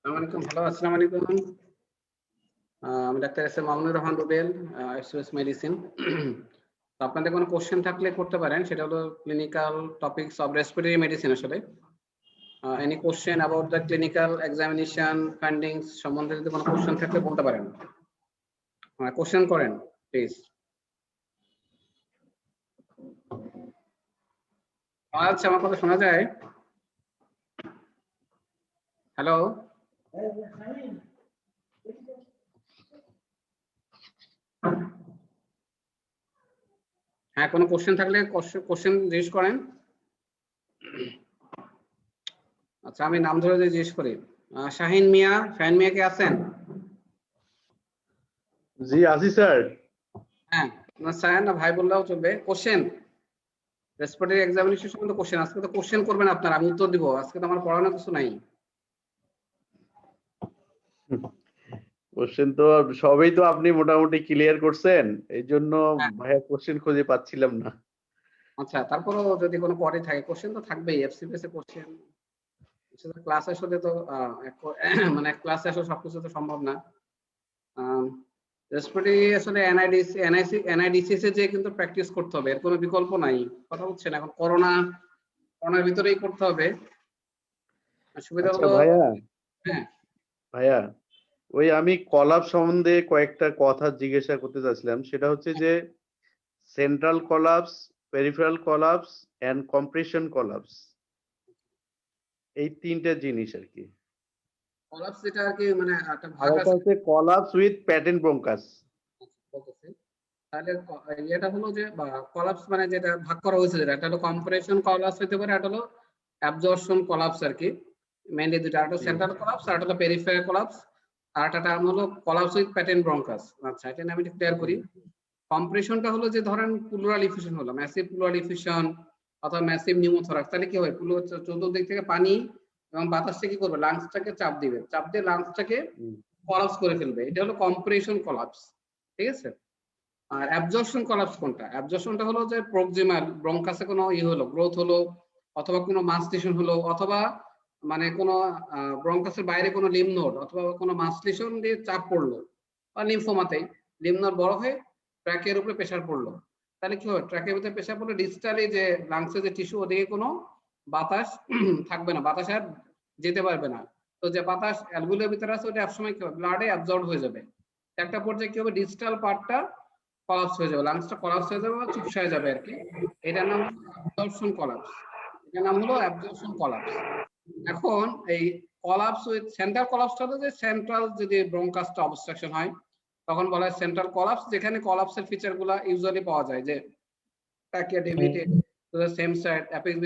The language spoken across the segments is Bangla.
হ্যালো, আসসালামু আলাইকুম। আমি doctor S M Mamunur Rahman Rubel, SOS medicine. তো আপনাদের কোনো কোশ্চেন থাকলে করতে পারেন, সেটা হলো clinical topics of respiratory medicine. আসলে any question about the clinical examination findings সম্বন্ধে যদি কোনো কোশ্চেন থাকলে বলতে পারেন। কোশ্চেন করেন প্লিজ। আচ্ছা, আমার কথা শোনা যায়? হ্যালো, হ্যাঁ, কোনো কোশ্চেন থাকলে কোশ্চেন জিজ্ঞেস করেন। আচ্ছা, আমি নাম ধরে জিজ্ঞেস করি। শাহিন মিয়া, শাহিন মিয়া কে আছেন? জি আছি স্যার। হ্যাঁ, না স্যার না ভাই বললেও চলবে। কোশ্চেন রেসপিরেটরি এক্সামিনেশন সম্বন্ধে কোশ্চেন। আজকে তো কোশ্চেন করবেন আপনারা, আমি উত্তর দিব। আজকে তো আমার পড়ানো কিছু নাই। কোশ্চেন তো সবই তো আপনি মোটামুটি ক্লিয়ার করছেন, এই জন্য ভাইয়া কোশ্চেন খুঁজে পাচ্ছিলাম না। আচ্ছা, তারপরেও যদি কোনো পরে থাকে কোশ্চেন তো থাকবেই। এফসিপিএস এ কোশ্চেন ক্লাস আসলে তো মানে ক্লাসে আসলে সবকিছু তো সম্ভব না। রেসপিরেটরি আসলে এনআইডিসিএস এ যে কিন্তু প্র্যাকটিস করতে হবে, এর কোনো বিকল্প নাই। কথা হচ্ছেন এখন করোনার ভিতরেই করতে হবে। সুবিধা হলো হ্যাঁ ভাইয়া, ওই আমি কলাপ সম্বন্ধে কয়েকটা কথা জিজ্ঞাসা করতে চাচ্ছিলাম। সেটা হচ্ছে যে central collapse, peripheral collapse and compression collapse, এই তিনটা জিনিস আর কি। কলাপস যেটা আর কি মানে একটা ভাগ আরেকটা হচ্ছে কলাপস উইথ প্যাটেন্ট ব্রঙ্কাস। তাহলে এটা হলো যে কলাপস মানে যেটা ভাগ করা হয়েছে, যেটা একটা হলো কম্প্রেশন কলাপস হতে পারে, একটা হলো অ্যাবজর্পশন কলাপস আর কি। মেইনলি দুটো, একটা সেন্ট্রাল কলাপস আর একটা হলো পেরিফেরাল কলাপস, আর একটা নাম হলো কলাপস উইথ প্যাটেন্ট ব্রঙ্কাস। আচ্ছা, এটা আমি একটু ক্লিয়ার করি। কম্প্রেশনটা হলো যে ধরেন প্লুরাল ইফিউশন হলো, ম্যাসিভ প্লুরাল ইফিউশন অথবা ম্যাসিভ নিউমোথরাক্স। তাহলে কি হয়, চতুর্দিক থেকে পানি এবং বাতাসটা কি করবে, লাংসটাকে চাপ দিবে, চাপ দিয়ে লাংসটাকে কলাপস করে ফেলবে। এটা হলো কম্প্রেশন কলাপস, ঠিক আছে। আর অ্যাবজর্পশন কলাপস কোনটা? অ্যাবজর্পশনটা হলো যে প্রক্সিমাল ব্রঙ্কাসে কোনো হলো, গ্রোথ হলো, অথবা কোনো মাসলিশন হলো, অথবা মানে কোনো ব্রঙ্কাসের বাইরে কোনো লিম্ফ নোড অথবা কোনো মাসলিশন দিয়ে চাপ পড়লো, বা লিম্ফোমাতেই লিম্ফ নোড বড় হয়ে ট্র্যাকের উপরে প্রেসার পড়লো। তাহলে কি হয়, ট্র্যাকের ভিতরে প্রেসার পড়লে ডিস্টালি যে লাংসের যে টিস্যু, ওদিকে কোনো বাতাস থাকবে না, বাতাস আর যেতে পারবে না। তো যে বাতাস অ্যালভিওলের ভিতরে আছে, ওটা একসময় কি হবে, ব্লাডে অ্যাবজর্ব হয়ে যাবে। একটা পর্যায়ে কি হবে, ডিস্টাল পার্টটা কলাপস হয়ে যাবে, লাংসটা কলাপস হয়ে যাবে বা চুপসায় যাবে আর কি। এটার নাম অ্যাবজর্পশন কলাপস। এটার নাম হলো অ্যাবজর্পশন কলাপস। এখন এই কলাপস উইথ সেন্ট্রাল কলাপসটা হলো যে সেন্ট্রাল যদি ব্রঙ্কাসটা অবস্ট্রাকশন হয়, তখন বলা হয় সেন্ট্রাল কলাপস, যেখানে কলাপসের ফিচারগুলো ইউজুয়ালি পাওয়া যায়, যে trachea deviated to the same side, apex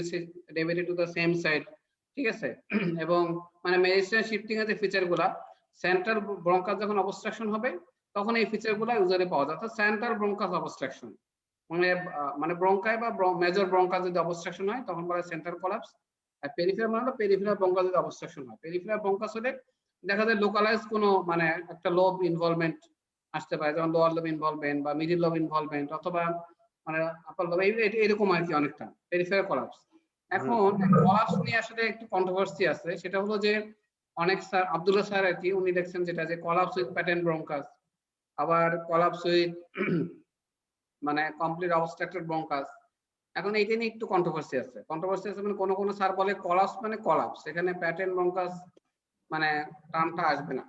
deviated to the same side, ঠিক আছে। এবং মানে মেডিসিনাল শিফটিং এর যে ফিচারগুলো, সেন্ট্রাল ব্রঙ্কাস যখন অবস্ট্রাকশন হবে তখন এই ফিচারগুলো ইউজুয়ালি পাওয়া যায়। অর্থাৎ সেন্ট্রাল ব্রঙ্কাস অবস্ট্রাকশন মানে ব্রঙ্কাই বা মেজর ব্রঙ্কাস যদি অবস্ট্রাকশন হয় তখন বলা হয় সেন্ট্রাল কলাপস। আর পেরিফেরাল মানে পেরিফেরাল ব্রঙ্কাস যদি অবস্ট্রাকশন হয়, পেরিফেরাল ব্রঙ্কাস হলে দেখা যায় লোকালাইজ কোনো মানে একটা লোব ইনভলভমেন্ট আসতে পারে, যেমন লোয়ার লোব ইনভলভমেন্ট বা মিডিল লোব ইনভলভমেন্ট, অথবা মানে আপার লোব, এরকম আর কি অনেকটা পেরিফেরাল কলাপস। এখন কলাপস নিয়ে আসলে একটু কন্ট্রোভার্সি আছে। সেটা হলো যে অনেক স্যার, আব্দুল্লাহ স্যার আর কি, উনি দেখছেন যেটা যে কলাপস উইথ প্যাটেন্ট ব্রঙ্কাস, আবার কলাপস উইথ মানে কমপ্লিট অবস্ট্রাক্টেড ব্রঙ্কাস। এখন এইটা নিয়ে একটু কন্ট্রোভার্সি আছে। মানে কোনো স্যার বলে কলাপস মানে কলাপস, এখানে প্যাটেন্ট ব্রঙ্কাস মানে টার্মটা আসবে না,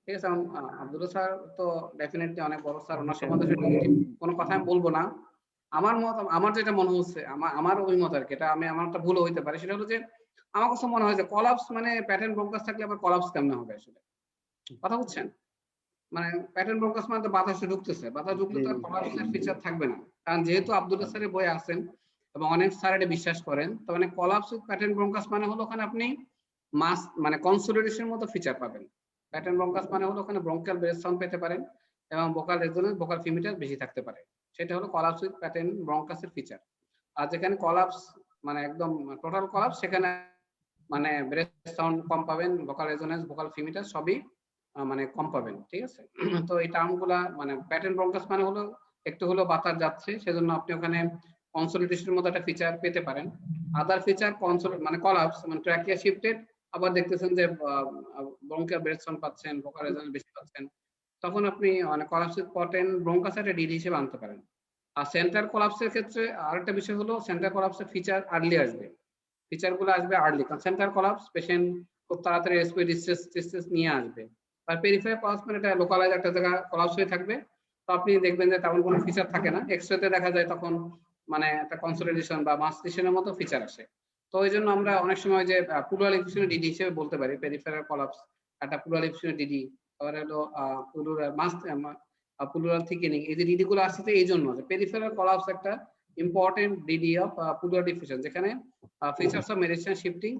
ঠিক আছে। আব্দুল্লাহ স্যার তো ডেফিনেটলি অনেক বড় স্যার, ওনার সম্বন্ধে কোনো কথা আমি বলবো না। আমার যেটা মনে হচ্ছে, আমার অভিমত আর কি, এটা আমারটা ভুল হইতে পারে, সেটা হলো যে আমার কাছে মনে হয় যে কলাপস মানে প্যাটার্ন ব্রঙ্কাস থাকলে আবার কলাপস কেমনে হবে আসলে, কথা বুঝছেন? মানে প্যাটার্ন ব্রঙ্কাস মানে তো বাতাসে ঢুকতেছে, বাতাস ঢুকলে তো আর কলাপসের ফিচার থাকবে না। কারণ যেহেতু আব্দুল্লাহ স্যারের বই আছেন এবং অনেক স্যার এটা বিশ্বাস করেন, তো মানে কলাপস উইথ প্যাটার্ন ব্রঙ্কাস মানে হলো ওখানে আপনি মাস মানে কনসোলিডেশন মতো ফিচার পাবেন। প্যাটার্ন ব্রঙ্কাস মানে হলো ওখানে ব্রঙ্কিয়াল ব্রেথ সাউন্ড পেতে পারেন এবং ভোকাল রেজোনেন্স, ভোকাল ফিমিটাস বেশি থাকতে পারে। সেটা হলো কলাপস উইথ প্যাটার্ন ব্রঙ্কাসের ফিচার। আর যেখানে কলাপস মানে একদম টোটাল কলাপস, সেখানে মানে ব্রেথ সাউন্ড কম পাবেন, ভোকাল রেজোনেন্স, ভোকাল ফিমিটাস সবই মানে কম পাবেন, ঠিক আছে? তো এই টার্মগুলা মানে প্যাটার্ন ব্রঙ্কাস মানে হলো একটু হলো বাতাস যাচ্ছে, সেজন্য আপনি ওখানে কনসোলিডেশনের মতো একটা ফিচার পেতে পারেন। আদার ফিচার মানে কলাপস মানে ট্র্যাকিয়া শিফটেড, আবার দেখতেছেন যে ব্রঙ্কিয়াল ব্রেথ সাউন্ড পাচ্ছেন, ভোকাল রেজোনেন্স বেশি পাচ্ছেন, তখন আপনি মানে কলাপস উইথ প্যাটার্ন ব্রঙ্কাস একটা ডিডি হিসেবে আনতে পারেন। আর সেন্টার কলাপসের ক্ষেত্রে আরেকটা বিষয় হলো সেন্টার কলাপসের ফিচার আর্লি আসবে, ফিচারগুলো আসবে আর্লি, কারণ সেন্টার কলাপস পেশেন্ট খুব তাড়াতাড়ি রেসপিরেটরি ডিস্ট্রেস নিয়ে আসবে। আর পেরিফেরাল কলাপস মানে এটা লোকালাইজ একটা জায়গা কলাপস হয়ে থাকবে, তো আপনি দেখবেন যে তেমন কোনো ফিচার থাকে না। এক্সরেতে দেখা যায় তখন মানে একটা কনসোলিডেশন বা মাসলিশনের মতো ফিচার আসে। তো ওই জন্য আমরা অনেক সময় যে প্লুরাল ইফিউশনের ডিডি হিসেবে বলতে পারি পেরিফেরাল কলাপস একটা প্লুরাল ইফিউশনের ডিডি, আবার হলো প্লুরাল থিকেনিং, এই যে ডিডি গুলো আসছে এই জন্য যে পেরিফেরাল কলাপস একটা important DD of plural diffusion, যেখানে ফিচারস অফ মেডিসিন শিফটিং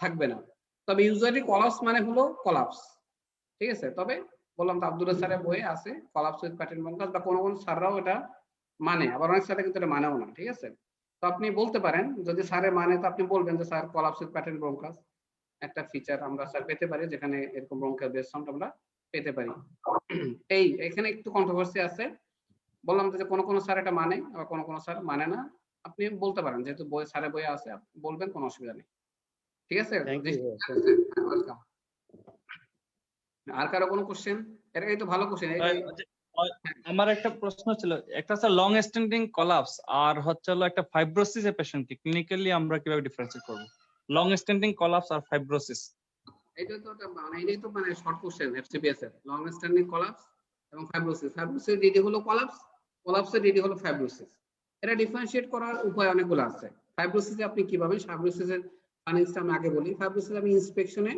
থাকবে না। তবে ইউজুয়ালি কলাপস মানে হলো কলাপস, ঠিক আছে? তবে বললাম তো আব্দুল্লাহ স্যারের বইয়ে আছে কলাপস উইথ প্যাটার্ন ব্রঙ্কাস, বা কোনো কোনো স্যাররাও এটা মানে, আবার অনেক স্যারে কিন্তু এটা মানেও না, ঠিক আছে? তো আপনি বলতে পারেন যদি স্যারে মানে, তো আপনি বলবেন যে sir collapse with pattern bronchus একটা ফিচার আমরা স্যার পেতে পারি, যেখানে এরকম ব্রঙ্কিয়াল ব্রেথ সাউন্ড আমরা পেতে পারি। এই এখানে একটু কন্ট্রোভার্সি আছে, বললাম যে কোনো কোনো স্যার এটা মানে আবার কোনো কোনো স্যার মানে না। আপনি বলতে পারেন যেহেতু বই স্যারের বইয়ে আছে, বলবেন, কোনো অসুবিধা নেই, ঠিক আছে? Thank you. ওয়েলকাম। আর কারো কোনো কোশ্চেন? এই তো ভালো কোশ্চেন। আমার একটা প্রশ্ন ছিল, একটা হচ্ছে লং স্ট্যান্ডিং কোলাপস আর হচ্ছে হলো একটা ফাইব্রোসিস এর পেশেন্টকে ক্লিনিক্যালি আমরা কিভাবে ডিফারেন্সিয়েট করব? লং স্ট্যান্ডিং কোলাপস আর ফাইব্রোসিস, এটা তো এটাই তো মানে শর্ট কোশ্চেন এফসিপিএস এর, লং স্ট্যান্ডিং কোলাপস এবং ফাইব্রোসিস। ফাইব্রোসিস ডিডি হলো কোলাপস, কোলাপসের ডিডি হলো ফাইব্রোসিস। এটা ডিফারেন্সিয়েট করার উপায় অনেকগুলো আছে। ফাইব্রোসিসে আপনি কিভাবে, ফাইব্রোসিসের ফাইন্ডিংসটা আমি আগে বলি। ফাইব্রোসিস আমি ইন্সপেকশনে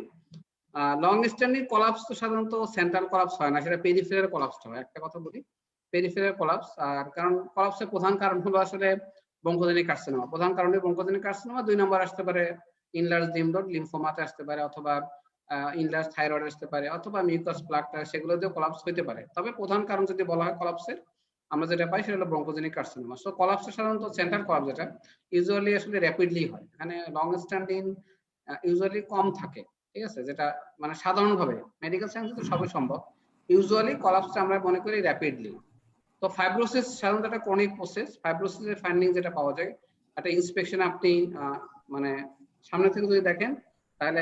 লং স্ট্যান্ডিং কোলাপস তো সাধারণত সেন্ট্রাল কোলাপস হয় না, সেটা পেরিফেরাল কোলাপসটা হয়। একটা কথা বলি, পেরিফেরাল কোলাপস। আর কারণ কোলাপসের প্রধান কারণ হলো আসলে ব্রঙ্কোজেনিক কার্সিনোমা, প্রধান কারণে ব্রঙ্কোজেনিক কার্সিনোমা। 2 নম্বর আসতে পারে ইনলার্জ লিম্ফ নোড লিম্ফোমাতে আসতে পারে, অথবা ইনলার্জ থাইরয়েড আসতে পারে, অথবা মিউকাস প্লাকটা, সেগুলো দিয়ে কোলাপস হতে পারে। তবে প্রধান কারণ যদি বলা হয় কোলাপসের, আমরা যেটা পাই সেটা হলো ব্রঙ্কোজেনিক কার্সিনোমা। সো কোলাপসের সাধারণত সেন্ট্রাল কোলাপস যেটা ইউজুয়ালি আসলে র্যাপিডলি হয়, এখানে লং স্ট্যান্ডিং ইউজুয়ালি কম থাকে, ঠিক আছে? যেটা মানে সাধারণভাবে মেডিকেল সায়েন্সে তো সবই সম্ভব, ইউজুয়ালি কোলাপসটা আমরা মনে করি র্যাপিডলি। তো ফাইব্রোসিস সাধারণত একটা ক্রনিক প্রসেস। ফাইব্রোসিসের ফাইন্ডিং যেটা পাওয়া যায়, একটা ইন্সপেকশন আপনি মানে সামনে থেকে যদি দেখেন, তাহলে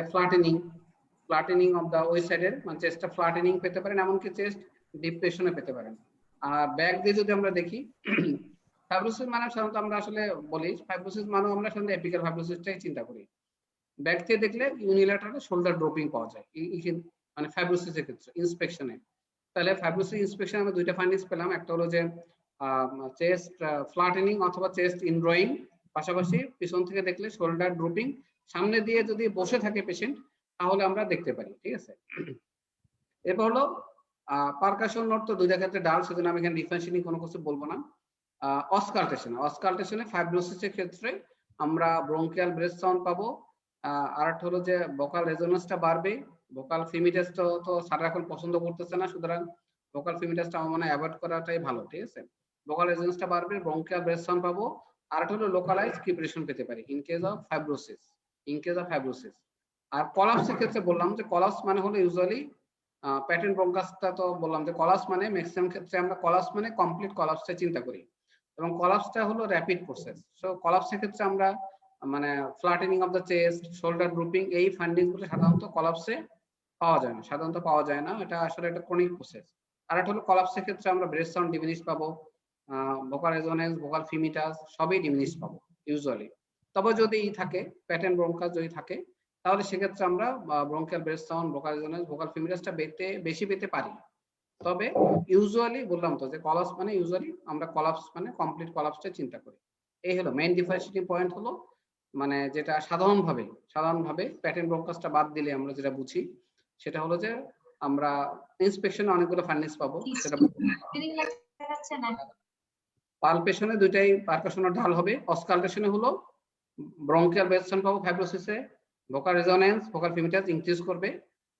ফ্ল্যাটেনিং অফ দা ওই সাইডের মানে চেস্টটা ফ্ল্যাটেনিং পেতে পারেন, এমনকি চেস্ট ডিপ্রেশনে পেতে পারেন। আর ব্যাক দিয়ে যদি আমরা দেখি, ফাইব্রোসিস মানে সাধারণত আমরা আসলে বলি ফাইব্রোসিস মানে আমরা সাধারণত এপিক্যাল ফাইব্রোসিসটাই চিন্তা করি। ব্যাক থেকে দেখলে ইউনিল্যাটারাল শোল্ডার ড্রপিং পাওয়া যায় মানে ফাইব্রোসিসের ক্ষেত্রে ইন্সপেকশনে। তাহলে ফাইব্রোসিস ইন্সপেকশনে আমরা দুইটা ফাইন্ডিংস পেলাম, একটা হলো যে চেস্ট ফ্ল্যাটেনিং অথবা চেস্ট ইনড্রয়িং, পাশাপাশি পিছন থেকে দেখলে শোল্ডার ড্রপিং, সামনে দিয়ে যদি বসে থাকে পেশেন্ট তাহলে আমরা দেখতে পারি, ঠিক আছে? এরপর হলো পারকাশন নোট, তো দুইটা ক্ষেত্রে ডাল, সেজন্য আমি এখানে ডিফারেন্সিয়েটিং কোনো কিছু বলবো না। অসকাল্টেশনে ফাইব্রোসিসের ক্ষেত্রে আমরা ব্রঙ্কিয়াল ব্রেথ সাউন্ড পাবো। আর একটা হলো যে ভোকাল রেজোনেন্সটা বাড়বে, ভোকাল ফিমিটাসটা তো সারা এখন পছন্দ করতেছে না, সুতরাং ভোকাল ফিমিটাসটা আমার মনে হয় অ্যাভয়েড করাটাই ভালো, ঠিক আছে? ভোকাল রেজোনেন্সটা বাড়বে, ব্রঙ্কিয়াল ব্রেথ সাউন্ড পাবো। আর একটা হলো লোকালাইজ ক্রিপ্রেশন পেতে পারি ইন কেস অফ ফাইব্রোসিস। আর কলাপসের ক্ষেত্রে বললাম যে কলাপস মানে হলো ইউজুয়ালি প্যাটার্ন ব্রঙ্কাসটা তো বললাম যে কলাপস মানে ম্যাক্সিমাম ক্ষেত্রে আমরা কলাপস মানে কমপ্লিট কলাপসটা চিন্তা করি, এবং কলাপসটা হলো র্যাপিড প্রসেস। সো কলাপসের ক্ষেত্রে আমরা মানে flattening of the chest, shoulder drooping, এই ফাইন্ডিংস গুলো সাধারণত কলাপসে পাওয়া যায় না, এটা আসলে একটা ক্রনিক প্রসেস। আর একটা হলো কলাপসের ক্ষেত্রে আমরা ব্রেথ সাউন্ড ডিমিনিশ পাবো, ভোকাল রেজোনেন্স, ভোকাল ফিমিটাস সবই ডিমিনিশ পাবো ইউজুয়ালি। তবে যদি থাকে প্যাটার্ন ব্রঙ্কাস যদি থাকে, তাহলে সেক্ষেত্রে আমরা bronchial breath sound, vocal resonance, vocal ফিমিটাসটা বেশি পেতে পারি। তবে ইউজুয়ালি বললাম তো যে কলাপস মানে ইউজুয়ালি আমরা কলাপস মানে কমপ্লিট কলাপসটা চিন্তা করি। এই হলো মেইন ডিফারেন্সিয়েটিং পয়েন্ট, হলো মানে যেটা সাধারণভাবে প্যাটেন্ট ব্রঙ্কাসটা বাদ দিলে আমরা যেটা বুঝি সেটা হলো যে আমরা ইন্সপেকশনে অনেকগুলো ফাইন্ডিংস পাবো, সেটা পালপেশনে দুইটাই পারকাশন ঢাল হবে, অসকালটেশনে হলো ব্রঙ্কিয়াল ভেরিয়েশন পাবো ফাইব্রোসিসে, ভোকাল রেজোনেন্স ভোকাল ফিমিটাস ইনক্রিজ করবে,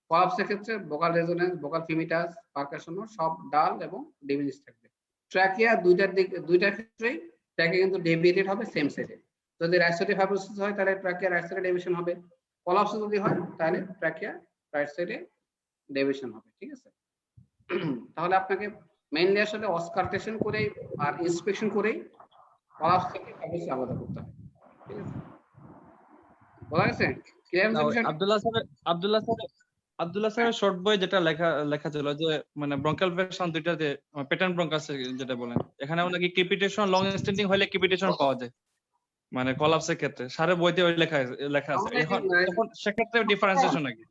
কোলাপসের ক্ষেত্রে ভোকাল রেজোনেন্স ভোকাল ফিমিটাস পারকাশন সব ডাল এবং ডিমিনিশ থাকবে। ট্র্যাকিয়া দুইটার ক্ষেত্রেই ট্র্যাকিয়া কিন্তু ডেভিয়েটেড হবে সেম সাইডে। যদি রাইট সাইডে ফাইব্রোসিস হয় তাহলে ট্র্যাকিয়া রাইট সাইডে ডেভিয়েশন হবে, কোলাপস যদি হয় তাহলে ট্র্যাকিয়া রাইট সাইডে ডেভিয়েশন হবে। ঠিক আছে, তাহলে আপনাকে মেইনলি আসলে অসকালটেশন করে আর ইন্সপেকশন করেই কোলাপস থেকে ফাইব্রোসিস আলাদা করতে হবে। ঠিক আছে, বোঝা গেছে? ক্লিয়ার না, ওই আব্দুল্লাহ স্যারের শর্ট বই যেটা লেখা ছিল যে মানে ব্রঙ্কাল ভেরিয়েশন দুইটা যে প্যাটার্ন ব্রঙ্কাস যেটা বলেন, এখানে নাকি ক্রিপিটেশন লং স্ট্যান্ডিং হলে ক্রিপিটেশন পাওয়া যায় মানে কলাপসের ক্ষেত্রে। সারে বইতে ওই লেখা আছে। এখন সেক্ষেত্রে ডিফারেন্সিয়েশন নাকি?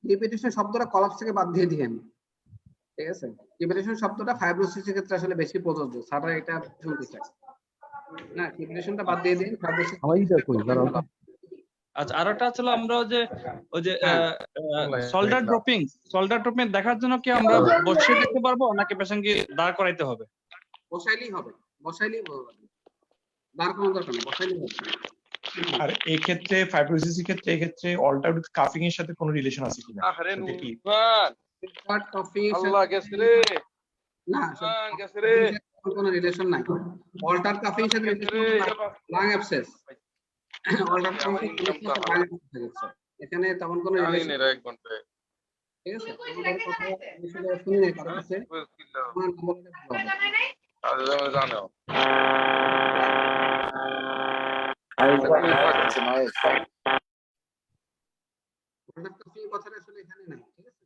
ক্রিপিটেশন শব্দটা কোলাপস থেকে বাদ দিয়ে দিয়েন। ঠিক আছে, ক্রিপিটেশন শব্দটা ফাইব্রোসিসের ক্ষেত্রে আসলে বেশি প্রযোজ্য, সারা এটা শুনতে চাই না, ক্রিপিটেশনটা বাদ দিয়ে দিন ফাইব্রোসিস। আচ্ছা, আর একটা ছিল আমরা ওই যে শোল্ডার ড্রপিং দেখার জন্য কি আমরা বসে দেখতে পারবো নাকি পেশেন্টকে দাঁড় করাইতে হবে? বসাইলেই হবে, দাঁড় করানোর দরকার নেই, বসাইলেই হবে। আর এই ক্ষেত্রে ফাইব্রোসিসের ক্ষেত্রে এই ক্ষেত্রে অল্টার উইথ কাফিং এর সাথে কোনো রিলেশন আছে কিনা? আরে সেটা কি? Part coffee আল্লাহ গেছে রে, না, গেছে রে, কোনো রিলেশন নাই। অল্টার কাফিং সাথে লাং অ্যাবসেস, অল্টার কাফিং এখানে তেমন কোনো রিলেশন নেই। এক ঘন্টা ঠিক আছে, আমাদের কথা আসলে শুনি নাই কারণ হচ্ছে আমার বলতে ভালো হবে। আজ জানো অল্টার কাফিং কথাটা আসলে এখানে নাই। ঠিক আছে,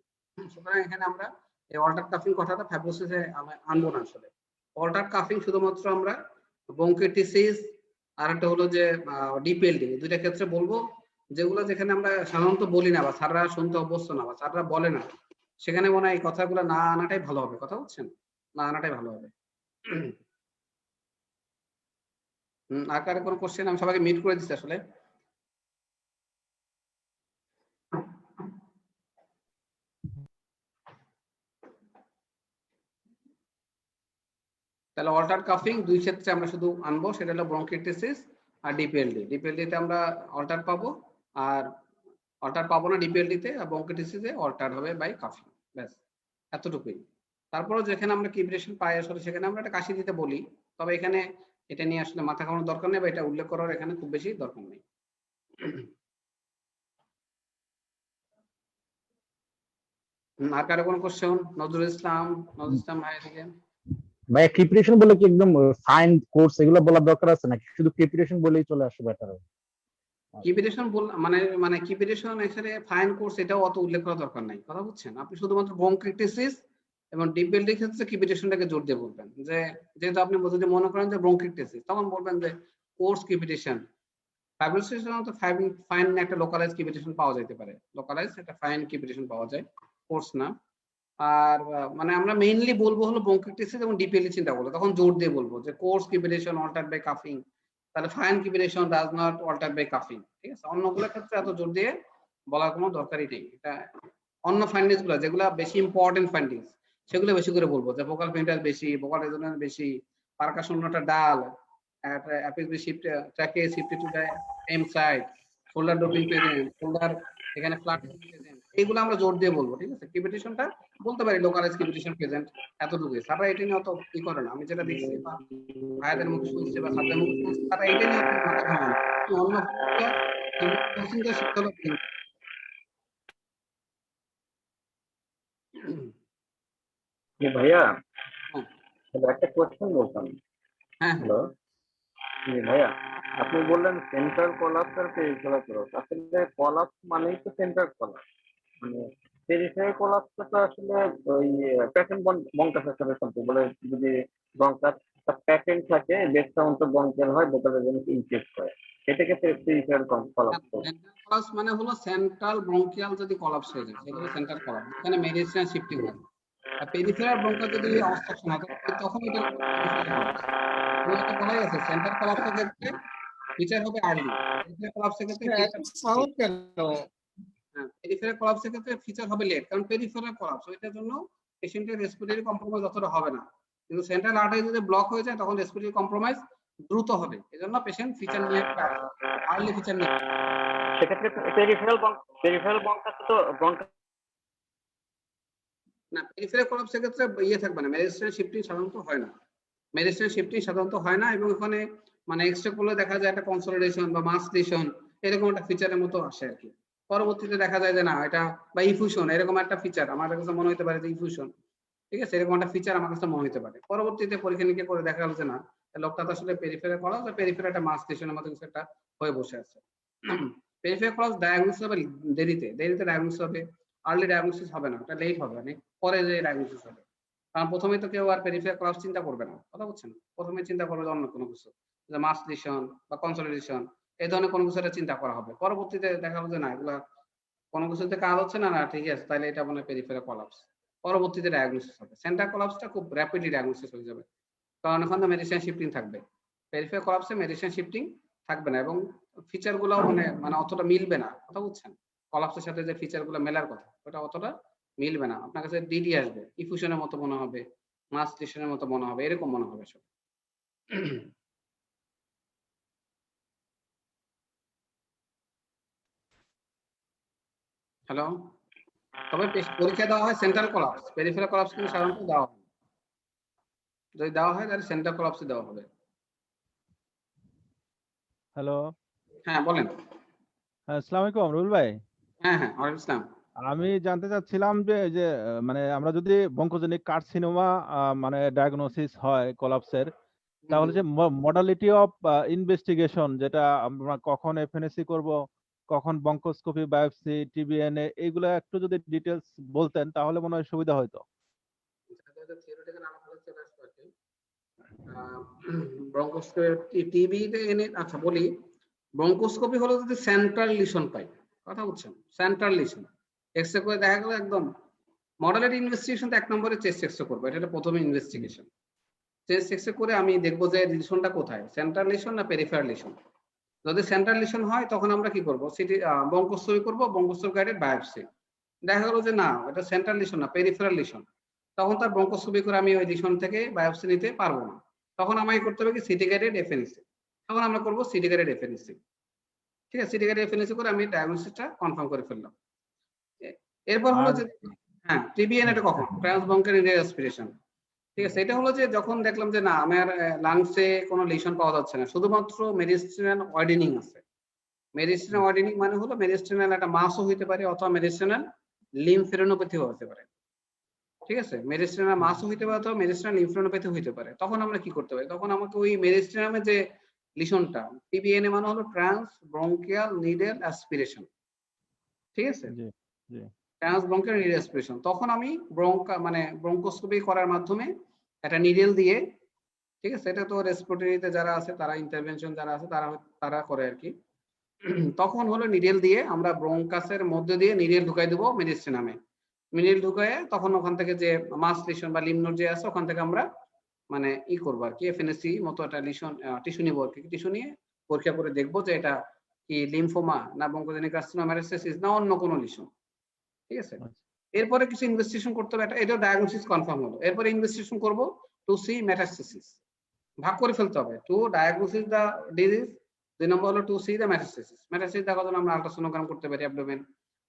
সুতরাং এখানে আমরা এই অল্টার কাফিং কথাটা ফাইব্রোসিসে আনবো না। আসলে অল্টার কাফিং শুধুমাত্র আমরা ব্রঙ্কাইটিস আর একটা হলো যে ডিপিএলডি, দুইটা ক্ষেত্রে বলবো, যেগুলো যেখানে আমরা সাধারণত বলি না বা স্যাররা শুনতে অভ্যস্ত না বা স্যাররা বলে না, সেখানে মনে হয় এই কথাগুলো না আনাটাই ভালো হবে। কথা বলছেন, না আনাটাই ভালো হবে। আর কারো কোনো কোশ্চেন? আমি সবাইকে মিট করে দিচ্ছি আসলে। তাহলে অল্টার কাফিং দুই ক্ষেত্রে আমরা শুধু আনবো, সেটা হলো ব্রঙ্কাইটিস আর ডিপিএলডি তে আমরা অল্টার পাবো, আর অল্টার পাবো না ডিপিএলডি তে, আর ব্রঙ্কাইটিসে অল্টার হবে বাই কাফিং, ব্যাস এতটুকুই। তারপরেও যেখানে আমরা কিউবিটেশন পাই আসলে সেখানে আমরা একটা কাশি দিতে বলি, তবে এখানে এটা নিয়ে আসলে মাথা ঘামানোর দরকার নেই বা এটা উল্লেখ করার এখানে খুব বেশি দরকার নেই। আর কারো কোনো কোশ্চেন? নজরুল ইসলাম ভাই থেকে। ভাই ক্রিপিটেশন বলে কি একদম ফাইন কোর্স এগুলো বলার দরকার আছে নাকি শুধু ক্রিপিটেশন বলেই চলে আসে বেটার হবে? কিউবিটেশন মানে কিউবিটেশন এখানে ফাইন কোর্স এটাও অত উল্লেখ করার দরকার নাই। কথা বুঝছেন? আপনি শুধুমাত্র ব্রঙ্কাইটিস এবং ডিপিএলডি ক্ষেত্রে কিউবিটেশনটাকে জোর দিয়ে বলবেন, যে যেহেতু আপনি যদি মনে করেন যে ব্রঙ্কাইটিস তখন বলবেন যে কোর্স কিউবিটেশন। ফাইব্রোসিসের মতো ফাইন একটা লোকালাইজ কিউবিটেশন পাওয়া যেতে পারে, লোকালাইজ একটা ফাইন কিউবিটেশন পাওয়া যায়, কোর্স না। আর মানে আমরা মেইনলি বলবো হলো ব্রঙ্কাইটিস এবং ডিপিএলডি চিন্তা করবো, তখন জোর দিয়ে বলবো যে কোর্স কিউবিটেশন অল্টারড বাই কাফিং, তাহলে fine কিউবিটেশন does not altered by কাফিং। ঠিক আছে, অন্যগুলোর ক্ষেত্রে এত জোর দিয়ে বলার কোনো দরকারই নেই। এটা অন্য ফাইন্ডিংস গুলো যেগুলো বেশি ইম্পর্টেন্ট ফাইন্ডিংস সেগুলো বেশি করে বলবো, যে ভোকাল ফিল্টার বেশি, ভোকাল রেজোনেন্স বেশি, পারকাশনটা dull, apex shift trachea shift to the M side, shoulder drooping present, shoulder এখানে ফ্ল্যাট প্রেজেন্ট, এইগুলো আমরা জোর দিয়ে বলবো। ঠিক আছে, কিউবিটেশনটা বলতে পারি লোকালাইজ কিউবিটেশন প্রেজেন্ট, এতটুকুই। সারা এটা নিয়ে অত কি করে না, আমি যেটা দেখছি বা ভাইদের মুখে শুনছি বা সাথে মুখে শুনছি, তারা এটা নিয়ে অত মাথা ঘামান না। অন্য কোচিংটা শিখতে হলো। ভাইয়া হ্যাঁ। একটা কোশ্চেন বলতাম। হ্যাঁ হ্যালো ভাইয়া, আপনি বললেন সেন্ট্রাল কলাপস আর পেরিফেরাল কলাপস। আসলে কলাপস মানেই তো সেন্ট্রাল কলাপস, মানে পেরিফেরাল কলাপসটা তো আসলে ওই প্যাটার্ন বঙ্কাসের সাথে সম্পর্ক। বলে যদি বঙ্কাস প্যাটার্ন থাকে বেস কাউন্ট বঙ্কেল হয়, বোকালের জন্য ইনক্রিজ করে, এটাকে পেরিফেরাল কলাপস। কলাপস মানে হলো সেন্ট্রাল ব্রঙ্কিয়াল যদি কলাপস হয়ে যায় সেটা হলো সেন্ট্রাল কলাপস, এখানে মেডিসিন শিফটিং হয়। আর পেরিফেরাল ব্রঙ্কাল যদি অবস্ট্রাকশন হয় তখন এটা বলাই আছে সেন্ট্রাল কলাপসের ক্ষেত্রে ফিচার হবে আর্লি। পেরিফেরাল কোলাপসের ক্ষেত্রে সাউন্ড কেন? পেরিফেরাল কোলাপসের ক্ষেত্রে ফিচার হবে লেট, কারণ পেরিফেরাল কোলাপস ওইটার জন্য পেশেন্টের রেসপিরেটরি কম্প্রোমাইজ অতটা হবে না, কিন্তু সেন্ট্রাল আর্টারি যদি ব্লক হয়ে যায় তখন রেসপিরেটরি কম্প্রোমাইজ দ্রুত হবে। এজন্য পেশেন্ট ফিচার নিয়ে আর্লি ফিচার নিয়ে। সেক্ষেত্রে পেরিফেরাল ব্রঙ্কাস তো না, পেরিফেরাল কোলাপসের ক্ষেত্রে ইয়ে থাকবে না, মেডিসিনাল শিফটিং সাধারণত হয় না, মেডিসিনাল শিফটিং সাধারণত হয় না, এবং ওখানে মানে এক্সরে করলে দেখা যায় একটা কনসলিডেশন বা মাস লিশন এরকম একটা ফিচারের মতো আসে আর কি। পরবর্তীতে দেখা যায় যে না এটা বা ইফিউশন এরকম একটা ফিচার আমার কাছে মনে হতে পারে যে ইফিউশন, ঠিক আছে, এরকম একটা ফিচার আমার কাছে মনে হতে পারে। পরবর্তীতে পরীক্ষা নিরীক্ষা করে দেখা গেল যে না লোকটা তো আসলে পেরিফেরাল কোলাপস বা পেরিফেরাল একটা মাস লিশনের মতো কিছু একটা হয়ে বসে আছে। পেরিফেরাল কোলাপস ডায়াগনোসিস হবে দেরিতে ডায়াগনোসিস হবে, আর্লি ডায়াগনোসিস হবে না, এটা লেট হবে, অনেক পরে যে ডায়াগনোসিস হবে। কারণ প্রথমে তো কেউ আর পেরিফেরাল কোলাপস চিন্তা করবে না, কথা বলছেন, প্রথমে চিন্তা করবে অন্য কোনো কিছু, যে মাস লিশন বা কনসলিডেশন এই ধরনের কোনো কিছু একটা চিন্তা করা হবে। পরবর্তীতে দেখা যাবে যে না এগুলা কোনো কিছুতে কাজ হচ্ছে না, না ঠিক আছে তাহলে এটা মনে হয় পেরিফেরাল কোলাপস, পরবর্তীতে ডায়াগনোসিস হবে। সেন্ট্রাল কোলাপসটা খুব র্যাপিডলি ডায়াগনোসিস হয়ে যাবে, কারণ এখন তো মেডিসিন শিফটিং থাকবে। পেরিফেরাল কোলাপসে মেডিসিন শিফটিং থাকবে না এবং ফিচার গুলো মানে অতটা মিলবে না, কথা বুঝছেন, কোলাপসের সাথে যে ফিচার গুলো মেলার কথা ওটা অতটা মিলবে না, আপনার কাছে ডিডি আসবে, ইফিউশনের মতো মনে হবে, মাস লিশনের মতো মনে হবে, এরকম মনে হবে সব। হ্যালো, তবে পরীক্ষা দেওয়া হয় সেন্ট্রাল কোলাপস, পেরিফেরাল কোলাপস কিন্তু সাধারণত দেওয়া হয়, যদি দেওয়া হয় তাহলে সেন্ট্রাল কোলাপসে দেওয়া হবে। হ্যালো, হ্যাঁ বলেন। হ্যাঁ, আসসালামু আলাইকুম রুল ভাই। হ্যাঁ হ্যাঁ ওয়ালাইকুম আসসালাম। আমি জানতে চাচ্ছিলাম যে যে মানে আমরা যদি বঙ্কোজেনিক কার্সিনোমা মানে ডায়াগনোসিস হয় কোলাপসের, তাহলে যে মডালিটি অফ ইনভেস্টিগেশন, যেটা আমরা কখন এফএনএসি করব, কখন বঙ্কোস্কোপি, বায়োপসি, টিবিএনএ, এইগুলো একটু যদি ডিটেলস বলতেন তাহলে মনে হয় সুবিধা হতো। থিওরিটিক্যাল আলাপ চলে আসবে আর কি। ব্রঙ্কোস্কোপি টিবিতে এনে আচ্ছা বলি, ব্রঙ্কোস্কোপি হলো যদি সেন্ট্রাল লিশন পাই, কথা বুঝছেন, সেন্ট্রাল লিশন এক্সরে করে দেখা গেল একদম মডালিটি ইনভেস্টিগেশন তো এক নম্বরে চেস্ট এক্সরে করবো, এটা প্রথমে ইনভেস্টিগেশন। চেস্ট এক্সরে করে আমি দেখবো যে লিশনটা কোথায়, সেন্ট্রাল লিশন না পেরিফেরাল লিশন। যদি সেন্ট্রাল লিশন হয় তখন আমরা কি করবো, সিটি বঙ্কোস্কোপি করবো, বঙ্কোস্কোপি গাইডেড বায়োপসি। দেখা গেল যে না এটা সেন্ট্রাল লিশন না পেরিফেরাল লিশন, তখন তার ব্রঙ্কোস্কোপি করে আমি ওই লিশন থেকে বায়োপসি নিতে পারবো না, তখন আমাকে করতে হবে কি সিটি গাইডেড এফএনএসি, তখন আমরা করবো সিটি গাইডেড এফএনএসি, ঠিক আছে, সিটি গাইডেড এফএনএসি করে আমি ডায়াগনোসিসটা কনফার্ম করে ফেললাম। এরপর হলো যে হ্যাঁ টিবিএন এটা কখন, ট্রান্সব্রঙ্কিয়াল রেসপিরেশন, ঠিক আছে, এটা হলো যে যখন দেখলাম যে না আমার লাংসে কোনো লিশন পাওয়া যাচ্ছে না, শুধুমাত্র মেডিসিনাল ওয়ার্ডিনিং আছে। মেডিসিনাল ওয়ার্ডিনিং মানে হলো মেডিসিনাল একটা মাসও হইতে পারে অথবা মেডিসিনাল লিম্ফেডেনোপ্যাথিও হতে পারে, ঠিক আছে, মেডিসিনাল মাসও হইতে পারে অথবা মেডিসিনাল লিম্ফেডেনোপ্যাথি হইতে পারে। তখন আমরা কি করতে পারি, তখন আমাকে ওই মেডিসিনামে যে লিশনটা, টিবিএনএ মানে হলো ট্রান্স ব্রঙ্কিয়াল নিডেল অ্যাসপিরেশন, ঠিক আছে, জি জি, ট্রান্স ব্রঙ্কিয়াল নিডেল অ্যাসপিরেশন, তখন আমি মানে ব্রঙ্কোস্কোপি করার মাধ্যমে একটা নিডেল দিয়ে, ঠিক আছে, এটা তো রেসপিরেটরিতে যারা আছে তারা ইন্টারভেনশন যারা আছে তারা করে আর কি। তখন হলো নিডেল দিয়ে আমরা ব্রঙ্কাসের মধ্যে দিয়ে নিডেল ঢুকাই দেবো মেডিসিনামে, মিনিল ঢুকায় তখন ওখান থেকে যে মাস লিশন বা লিম্ফ যে আছে ওখান থেকে আমরা মানে ই করবো আর কি, এফএনএসি মতো একটা লিশন টিস্যু নিবো আর কি, টিস্যু নিয়ে পরীক্ষা করে দেখবো যে এটা কি লিম্ফোমা না বঙ্কোজেনিক কার্সিনোমা মেটাস্টেসিস না অন্য কোনো লিশন, ঠিক আছে। এরপরে কিছু ইনভেস্টিগেশন করতে হবে, এটা ডায়াগনোসিস কনফার্ম হলো, এরপরে ইনভেস্টিগেশন করবো টু সি মেটাস্টেসিস, ভাগ করে ফেলতে হবে, টু ডায়াগনোসিস দা ডিজিজ, দুই নম্বর হলো টু সি দা মেটাস্টেসিস। মেটাস্টেসিস দেখার জন্য আমরা আল্ট্রাসোনোগ্রাম করতে পারি abdomen,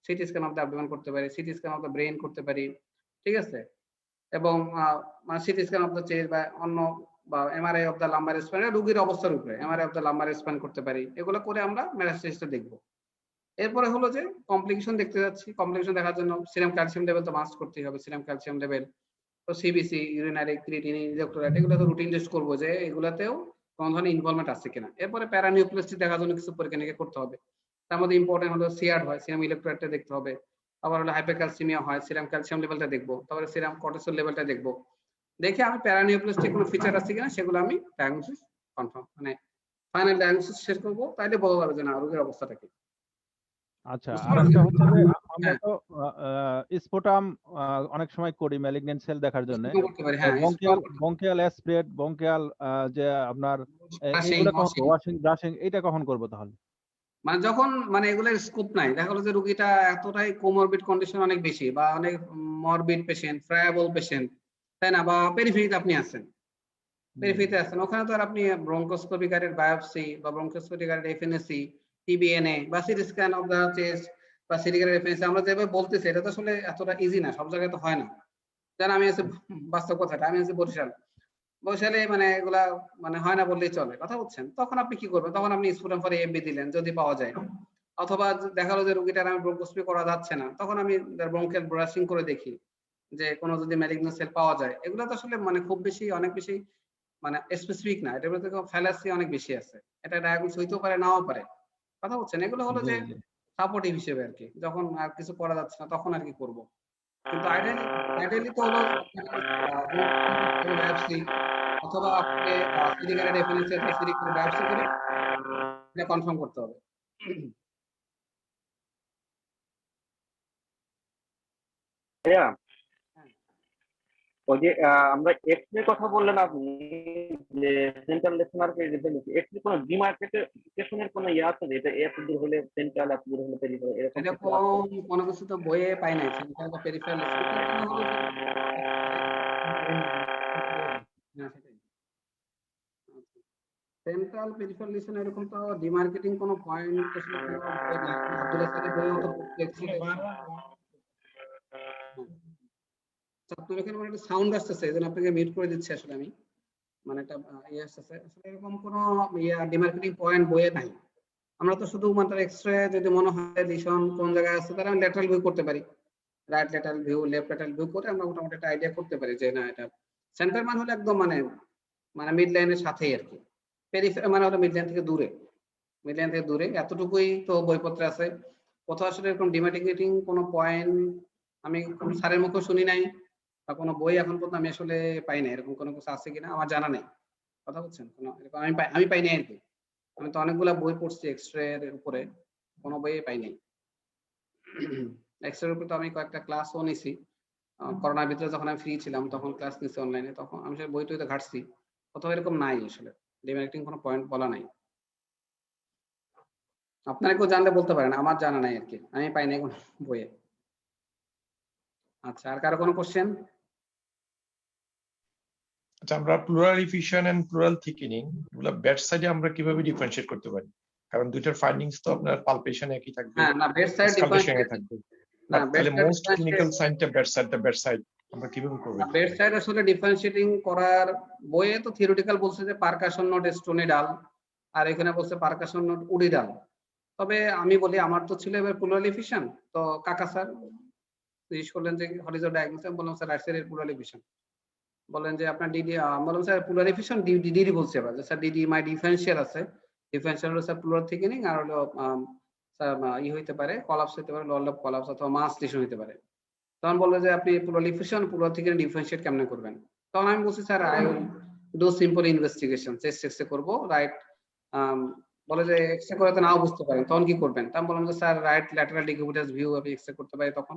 CT scan of the abdomen করতে পারি, CT scan of the brain করতে পারি, ঠিক আছে, এবং CT scan of the chest বা অন্য বা MRI of the lumber spine, রোগীর অবস্থার উপরে MRI of the lumber spine করতে পারি, এগুলো করে আমরা মেটাস্টেসিসটা দেখবো। এরপরে হলো যে কমপ্লিকেশন দেখতে যাচ্ছি, কমপ্লিকেশন দেখার জন্য সিরাম ক্যালসিয়াম লেভেল তো মাস্ট করতেই হবে, সিরাম ক্যালসিয়াম লেভেল, তো সিবিসি, ইউরিনারি ক্রিয়েটিনিন, ইলেক্ট্রোলাইট, এগুলো তো রুটিন টেস্ট করবো যে এগুলাতেও কোন ধরনের ইনভলভমেন্ট আছে কিনা। এরপরে প্যারানিউপ্লাস্টি দেখার জন্য কিছু পরীক্ষা নিরীক্ষা করতে হবে, তার মধ্যে ইম্পর্টেন্ট হলো সিআর হয়, সিরাম ইলেক্ট্রোলাইটটা দেখতে হবে, আবার হলো হাইপারক্যালসিমিয়া হয়, সিরাম ক্যালসিয়াম লেভেলটা দেখবো, তারপরে সিরাম কর্টিসল লেভেলটা দেখবো, দেখে আমি প্যারানিউপ্লাস্টিক কোনো ফিচার আছে কিনা সেগুলো আমি ডায়াগনোসিস কনফার্ম মানে ফাইনাল ডায়াগনোসিস শেষ করবো, তাইলে বোঝা যাবে যে না রোগীর অবস্থাটা কি। আচ্ছা, বুঝতে আর পারছেন? একটা হচ্ছে যে আমরা হ্যাঁ, তো স্পুটাম অনেক সময় করি ম্যালিগন্যান্ট সেল দেখার জন্য। স্পুটাম করতে পারি, হ্যাঁ, স্পুটাম করতে বঙ্কিয়াল অ্যাসপিরেট, বঙ্কিয়াল যে আপনার ব্রাশিং, এগুলো কখন ওয়াশিং। ওয়াশিং ব্রাশিং এটা কখন করব তাহলে? মানে যখন মানে এগুলোর স্কোপ নাই, দেখা গেলো যে রুগীটা এতটাই কোমরবিড কন্ডিশন অনেক বেশি, বা অনেক মরবিড পেশেন্ট, ফ্রায়াবল পেশেন্ট, তাই না, বা পেরিফেরিতে আপনি আছেন, পেরিফেরিতে আছেন, ওখানে তো আর আপনি ব্রঙ্কোস্কোপি গাইডেড বায়োপসি বা ব্রঙ্কোস্কোপি গাইডেড এফএনএসি, টিবিএনএ বা CT scan of the chest বা সিটি গাইডেড এফএনএসি আমরা যেভাবে বলতেছি, এটা তো আসলে এতটা ইজি না, সব জায়গায় তো হয় না। যেন আমি আছি, বাস্তব কথাটা, আমি আছি বরিশালে মানে এগুলা মানে হয় না বললেই চলে, কথা বলছেন। তখন আপনি কি করবেন? তখন আপনি স্পুটাম ফর এএফবি দিলেন যদি পাওয়া যায়, অথবা দেখা গেলো যে রোগীটার আমি ব্রঙ্কোস্কোপি করা যাচ্ছে না, তখন আমি ব্রঙ্কিয়াল ব্রাশিং করে দেখি যে কোনো যদি ম্যালিগন্যান্ট সেল পাওয়া যায়। এগুলো তো আসলে মানে খুব বেশি, অনেক বেশি মানে স্পেসিফিক না, এটার মধ্যে ফ্যালাসি অনেক বেশি আছে, এটা ডায়াগনোস হইতেও পারে, নাও পারে, কথা বলছেন। এগুলো হলো জি যে জি সাপোর্টিভ হিসেবে আর কি, যখন আর কিছু করা যাচ্ছে না তখন আর কি করব। কিন্তু আইডিয়ালি তো হলো বায়োপসি, অথবা আপনাকে সিটি গাইডেড এফএনএসি অথবা সিটি গাইডেড বায়োপসি করে এটা কনফার্ম করতে হবে। ভাইয়া, ওই যে আমরা এক্স রে কথা বললেন আপনি, যে সেন্ট্রাল লেসনারকে এক্স রে কোনো ডিমার্কেশনের কোনো ইয়ে আছে যে এটা এত দূর হলে সেন্ট্রাল, এত দূর হলে পেরিফেরাল, এরকম কিছু আছে? এরকম কোনো কিছু তো বইয়ে পাই নাই, সেন্ট্রাল বা পেরিফেরাল। সেন্ট্রাল মানে হলো যে হ্যাঁ, সেটাই। সেন্ট্রাল পেরিফেরাল লিসন এরকম তো ডিমার্কেটিং কোনো পয়েন্ট আসলে কোনো বই নাই। আব্দুল্লাহ স্যারের বইও তো এক্সরে। আপনার এখানে মানে একটা সাউন্ড আসতেছে, এই জন্য আপনাকে মিউট করে দিচ্ছি আসলে আমি, মানে একটা ইয়ে আসতেছে আসলে, এরকম কোনো ডিমার্কেটিং পয়েন্ট বইয়ে নাই। আমরা তো শুধু মাত্র এক্সরে যদি মনে হয় লিশন কোন জায়গায় আছে, তাহলে আমি ল্যাটারাল ভিউ করতে পারি, right lateral view, left lateral view করে আমরা মোটামুটি একটা আইডিয়া করতে পারি যে না এটা সেন্টার মান হলে একদম মানে মানে মিড লাইনের সাথেই আর কি, পেরিফেরাল মানে হলো মিড লাইন থেকে দূরে, মিড লাইন থেকে দূরে, এতটুকুই তো বইপত্রে আছে। কোথাও আসলে এরকম ডিমার্কেটিং কোনো পয়েন্ট আমি কোনো স্যারের মুখে শুনি নাই, বা কোনো বই এখন পর্যন্ত আমি আসলে পাই না, এরকম কোনো কিছু আছে কিনা আমার জানা নেই, কথা বলছেন। কোনো এরকম আমি পাই নাই আর কি। আমি তো অনেকগুলা বই পড়ছি এক্সরে এর উপরে, কোনো বইয়ে পাই নাই। এক্সরে উপরে তো আমি কয়েকটা ক্লাসও নিছি, করোনার ভিতরে যখন আমি ফ্রি ছিলাম তখন ক্লাস নিছি অনলাইনে, তখন আমি সেই বই টইতে ঘাটছি, কোথাও এরকম নাই আসলে ডিমার্কেটিং কোনো পয়েন্ট বলা নাই। আপনারা কেউ জানলে বলতে পারেন, আমার জানা নাই আর কি, আমি পাই নাই কোনো বইয়ে। আচ্ছা, আর কারো কোনো কোশ্চেন? আচ্ছা, আমরা pleural effusion and pleural thickening এগুলো বেড সাইডে আমরা কিভাবে ডিফারেন্সিয়েট করতে পারি? কারণ দুইটার ফাইন্ডিংস তো আপনার পালপেশন একই থাকবে, হ্যাঁ, না বেড সাইড স্কালপেশন ডিফারেন্সিয়েট, থাকবে, না বেড তাহলে সাইড মোস্ট ক্লিনিক্যাল সাইনটা বেড সাইড আমরা কিভাবে করব? বেড সাইড আসলে ডিফারেন্সিয়েটিং করার বইয়ে তো থিওরিটিক্যাল বলছে যে পারকাশন নোট স্টোনিডাল, আর এখানে বলছে পারকাশন নোট উডিডাল। তবে আমি বলি আমার তো ছিল এবার প্লুরাল ইফিউশন, তো কাকা স্যার জিজ্ঞেস করলেন যে হোয়াট ইজ দ্য ডায়াগনোসিস, আমি বললাম স্যার রাইট সাইডের প্লুরাল ইফিউশন। বলেন যে আপনার ডিডি, বললাম স্যার প্লুরাল ইফিউশন ডিডি বলছে, এবার স্যার ডিডি মাই ডিফারেন্সিয়াল আছে, ডিফারেন্সিয়াল হলো স্যার প্লুরাল থিকেনিং, আর হলো স্যার ই হইতে পারে কলাপস হইতে পারে, লল অফ কলাপস অথবা মাস লিশন হইতে পারে। তখন বললো যে আপনি প্লুরাল ইফিউশন প্লুরাল থেকে ডিফারেন্সিয়েট কেমনে করবেন? তখন আমি বলছি sir I will do simple investigation, chest x-ray করব, রাইট। বলে যে এক্সরে করে তো নাও বুঝতে পারেন, তখন কি করবেন? তা আমি বললাম যে স্যার রাইট ল্যাটারাল ডিকিউবিটাস ভিউ আমি এক্সরে করতে পারি। তখন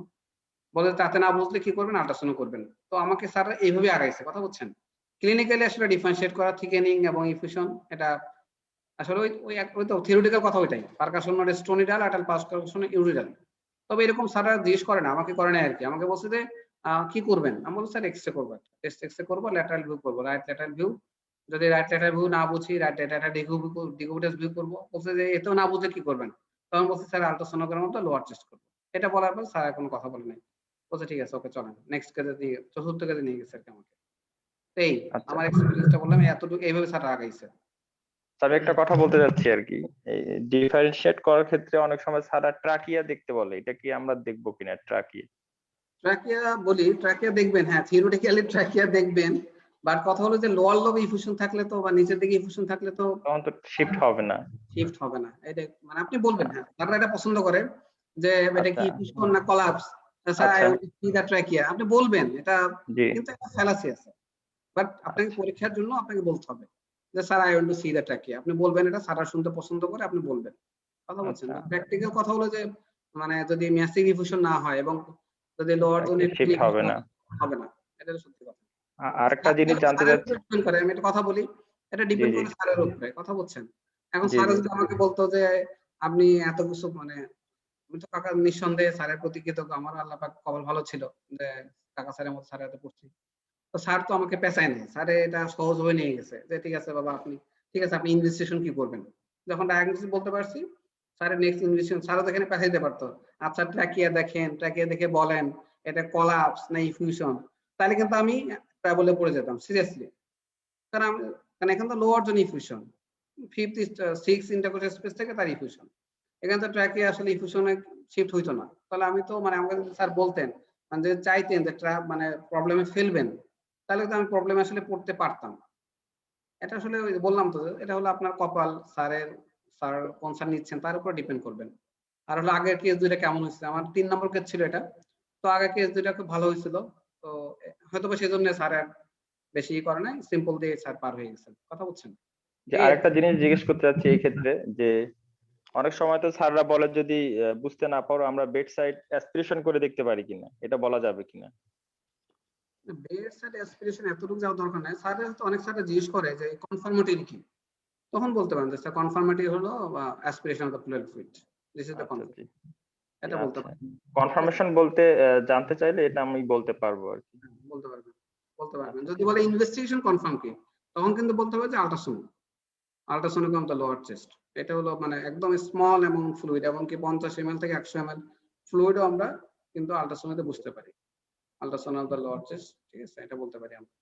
বলে তাতে না বুঝলে কি করবেন? আল্ট্রাসাউন্ড করবেন। তো আমাকে স্যার এইভাবে আগাইছে, কথা বুঝছেন। ক্লিনিক্যালি আসলে ডিফারেন্সিয়েট করা থিকেনিং এবং ইফিউশন, এটা আসলে ওই তো থিওরিটিক্যাল কথা ওইটাই, পারকাশন নোট স্টোনিডাল, আটাল পারকাশন ইউরিডাল। তবে এরকম স্যাররা জিজ্ঞেস করে না, আমাকে করে না আর কি, আমাকে বলছে যে কি করবেন? আমি বলছি স্যার এক্সরে করবো, টেস্ট এক্সরে করবো, ল্যাটারাল ভিউ করবো, রাইট ল্যাটারাল ভিউ, যদি রাইট ল্যাটারাল ভিউ না বুঝি রাইট ল্যাটারাল ডিকিউবিটাস ভিউ করবো। বলছে যে এতেও না বুঝলে কি করবেন? তখন বলছে স্যার আল্ট্রাসোনোগ্রাম মতো লোয়ার চেস্ট করবো। এটা বলার পর স্যার কোনো কথা বলে নাই, বলছে ঠিক আছে ওকে চলেন নেক্সট কাজে দিয়ে, চতুর্থ কাজে নিয়ে গেছে আর কি আমাকে। এই আমার এক্সপেরিয়েন্সটা বললাম, এতটুকু এইভাবে স্যার আগাইছে। আমি একটা কথা বলতে যাচ্ছি আর কি, এই ডিফারেন্সিয়েট করার ক্ষেত্রে অনেক সময় সারা ট্রাকিয়া দেখতে বলে, এটা কি আমরা দেখবো কিনা? ট্রাকিয়া বলি, ট্রাকিয়া দেখবেন, হ্যাঁ থিওরিটিক্যালি ট্রাকিয়া দেখবেন, বাট কথা হলো যে লোয়ার লোবে ইফিউশন থাকলে তো বা নিচের দিকে ইফিউশন থাকলে তো তখন তো শিফট হবে না। শিফট হবে না, এটা মানে আপনি বলবেন, হ্যাঁ তারা এটা পছন্দ করে যে এটা কি আচ্ছা। ইফিউশন না collapse, sir I want to C the trachea, আপনি বলবেন এটা, জি কিন্তু একটা ফ্যালাসি আছে। বাট আপনাকে পরীক্ষার জন্য আপনাকে বলতে হবে যে sir I want to C the trachea, আপনি বলবেন, এটা স্যাররা শুনতে পছন্দ করে, আপনি বলবেন, কথা বলছেন। আচ্ছা। প্র্যাকটিক্যাল কথা হলো যে মানে যদি ম্যাসিভ ইফিউশন না হয় এবং যদি লোয়ার জোন শিফট হবে না। হবে না, এটা সত্যি কথা। আরেকটা জিনিস জানতে চাচ্ছি। ডিপেন্ড করে, আমি একটা কথা বলি, এটা ডিপেন্ড জি, করে স্যারের উপরে, কথা বলছেন। এখন জি, স্যার জি। যদি আমাকে বলতো যে আপনি এত কিছু মানে, আমি তো কাকা নিঃসন্দেহে স্যারের প্রতি কৃতজ্ঞ, আমার আল্লাহ পাক কপাল ভালো ছিল যে কাকা স্যারের মতো স্যার এত পড়ছি। তো স্যার তো আমাকে পেঁচায় নেই, স্যারে এটা সহজভাবে নিয়ে গেছে যে ঠিক আছে বাবা, আপনি ঠিক আছে, আপনি ইনভেস্টিগেশন কি করবেন। যখন ডায়াগনোসিস বলতে পারছি, স্যারের নেক্সট ইনভেস্টিগেশন স্যারও তো এখানে পেঁচাইতে পারতো, আচ্ছা ট্র্যাকিয়া দেখেন, ট্র্যাকিয়া দেখে বলেন এটা কলাপস না ইফিউশন, তাহলে কিন্তু আমি ট্রাবলে পড়ে যেতাম সিরিয়াসলি। কারণ এখানে তো lower zone effusion, fifth six intercostal space থেকে তার ইফিউশন, এখানে তো ট্র্যাকিয়া আসলে ইফিউশনে শিফট হইতো না। তাহলে আমি তো মানে আমাকে যদি স্যার বলতেন মানে যে চাইতেন যে মানে প্রবলেমে ফেলবেন, তাহলে তো আমি প্রবলেমে আসলে পড়তে পারতাম। এটা আসলে ওই যে বললাম তো, এটা হলো আপনার কপাল, স্যার কোন স্যার নিচ্ছেন তার উপর ডিপেন্ড করবেন। আর হলো আগের কেস দুইটা কেমন হয়েছে, আমার 3 নম্বর কেস ছিল এটা, তো আগের কেস দুইটা খুব ভালো হয়েছিল। তো হয়তো বা সেই জন্য স্যার আর বেশি করে নাই, সিম্পল দিয়ে স্যার পার হয়ে গেছেন, কথা বলছেন। যে আরেকটা জিনিস জিজ্ঞেস করতে চাচ্ছি এই ক্ষেত্রে, যে অনেক সময় তো স্যাররা বলে যদি বুঝতে না পারো আমরা বেড সাইড অ্যাসপিরেশন করে দেখতে পারি কিনা, এটা বলা যাবে কিনা? বেড সাইড অ্যাসপিরেশন এতটুকু যাওয়ার দরকার নাই, স্যার তো অনেক স্যার জিজ্ঞেস করে যে কনফার্মেটিভ কি, তখন বলতে পারেন যে স্যার কনফার্মেটিভ হলো aspiration of the plural fluid, this is the confirm, এটা বলতে পারেন। কনফার্মেশন বলতে জানতে চাইলে এটা আমি বলতে পারবো আর কি। বলতে পারবেন যদি বলে ইনভেস্টিগেশন কনফার্ম কি, তখন কিন্তু বলতে হবে যে আল্ট্রাসোনোগ্রাম দ্য লোয়ার চেস্ট, এটা হলো মানে একদম স্মল অ্যামাউন্ট ফ্লুইড, এমনকি 50 ml থেকে 100 ml ফ্লুইডও আমরা কিন্তু আল্ট্রাসোনোতে বুঝতে পারি, আল্ট্রাসোনো অফ দ্য লোয়ার চেস্ট, ঠিক আছে, এটা বলতে পারি আমরা।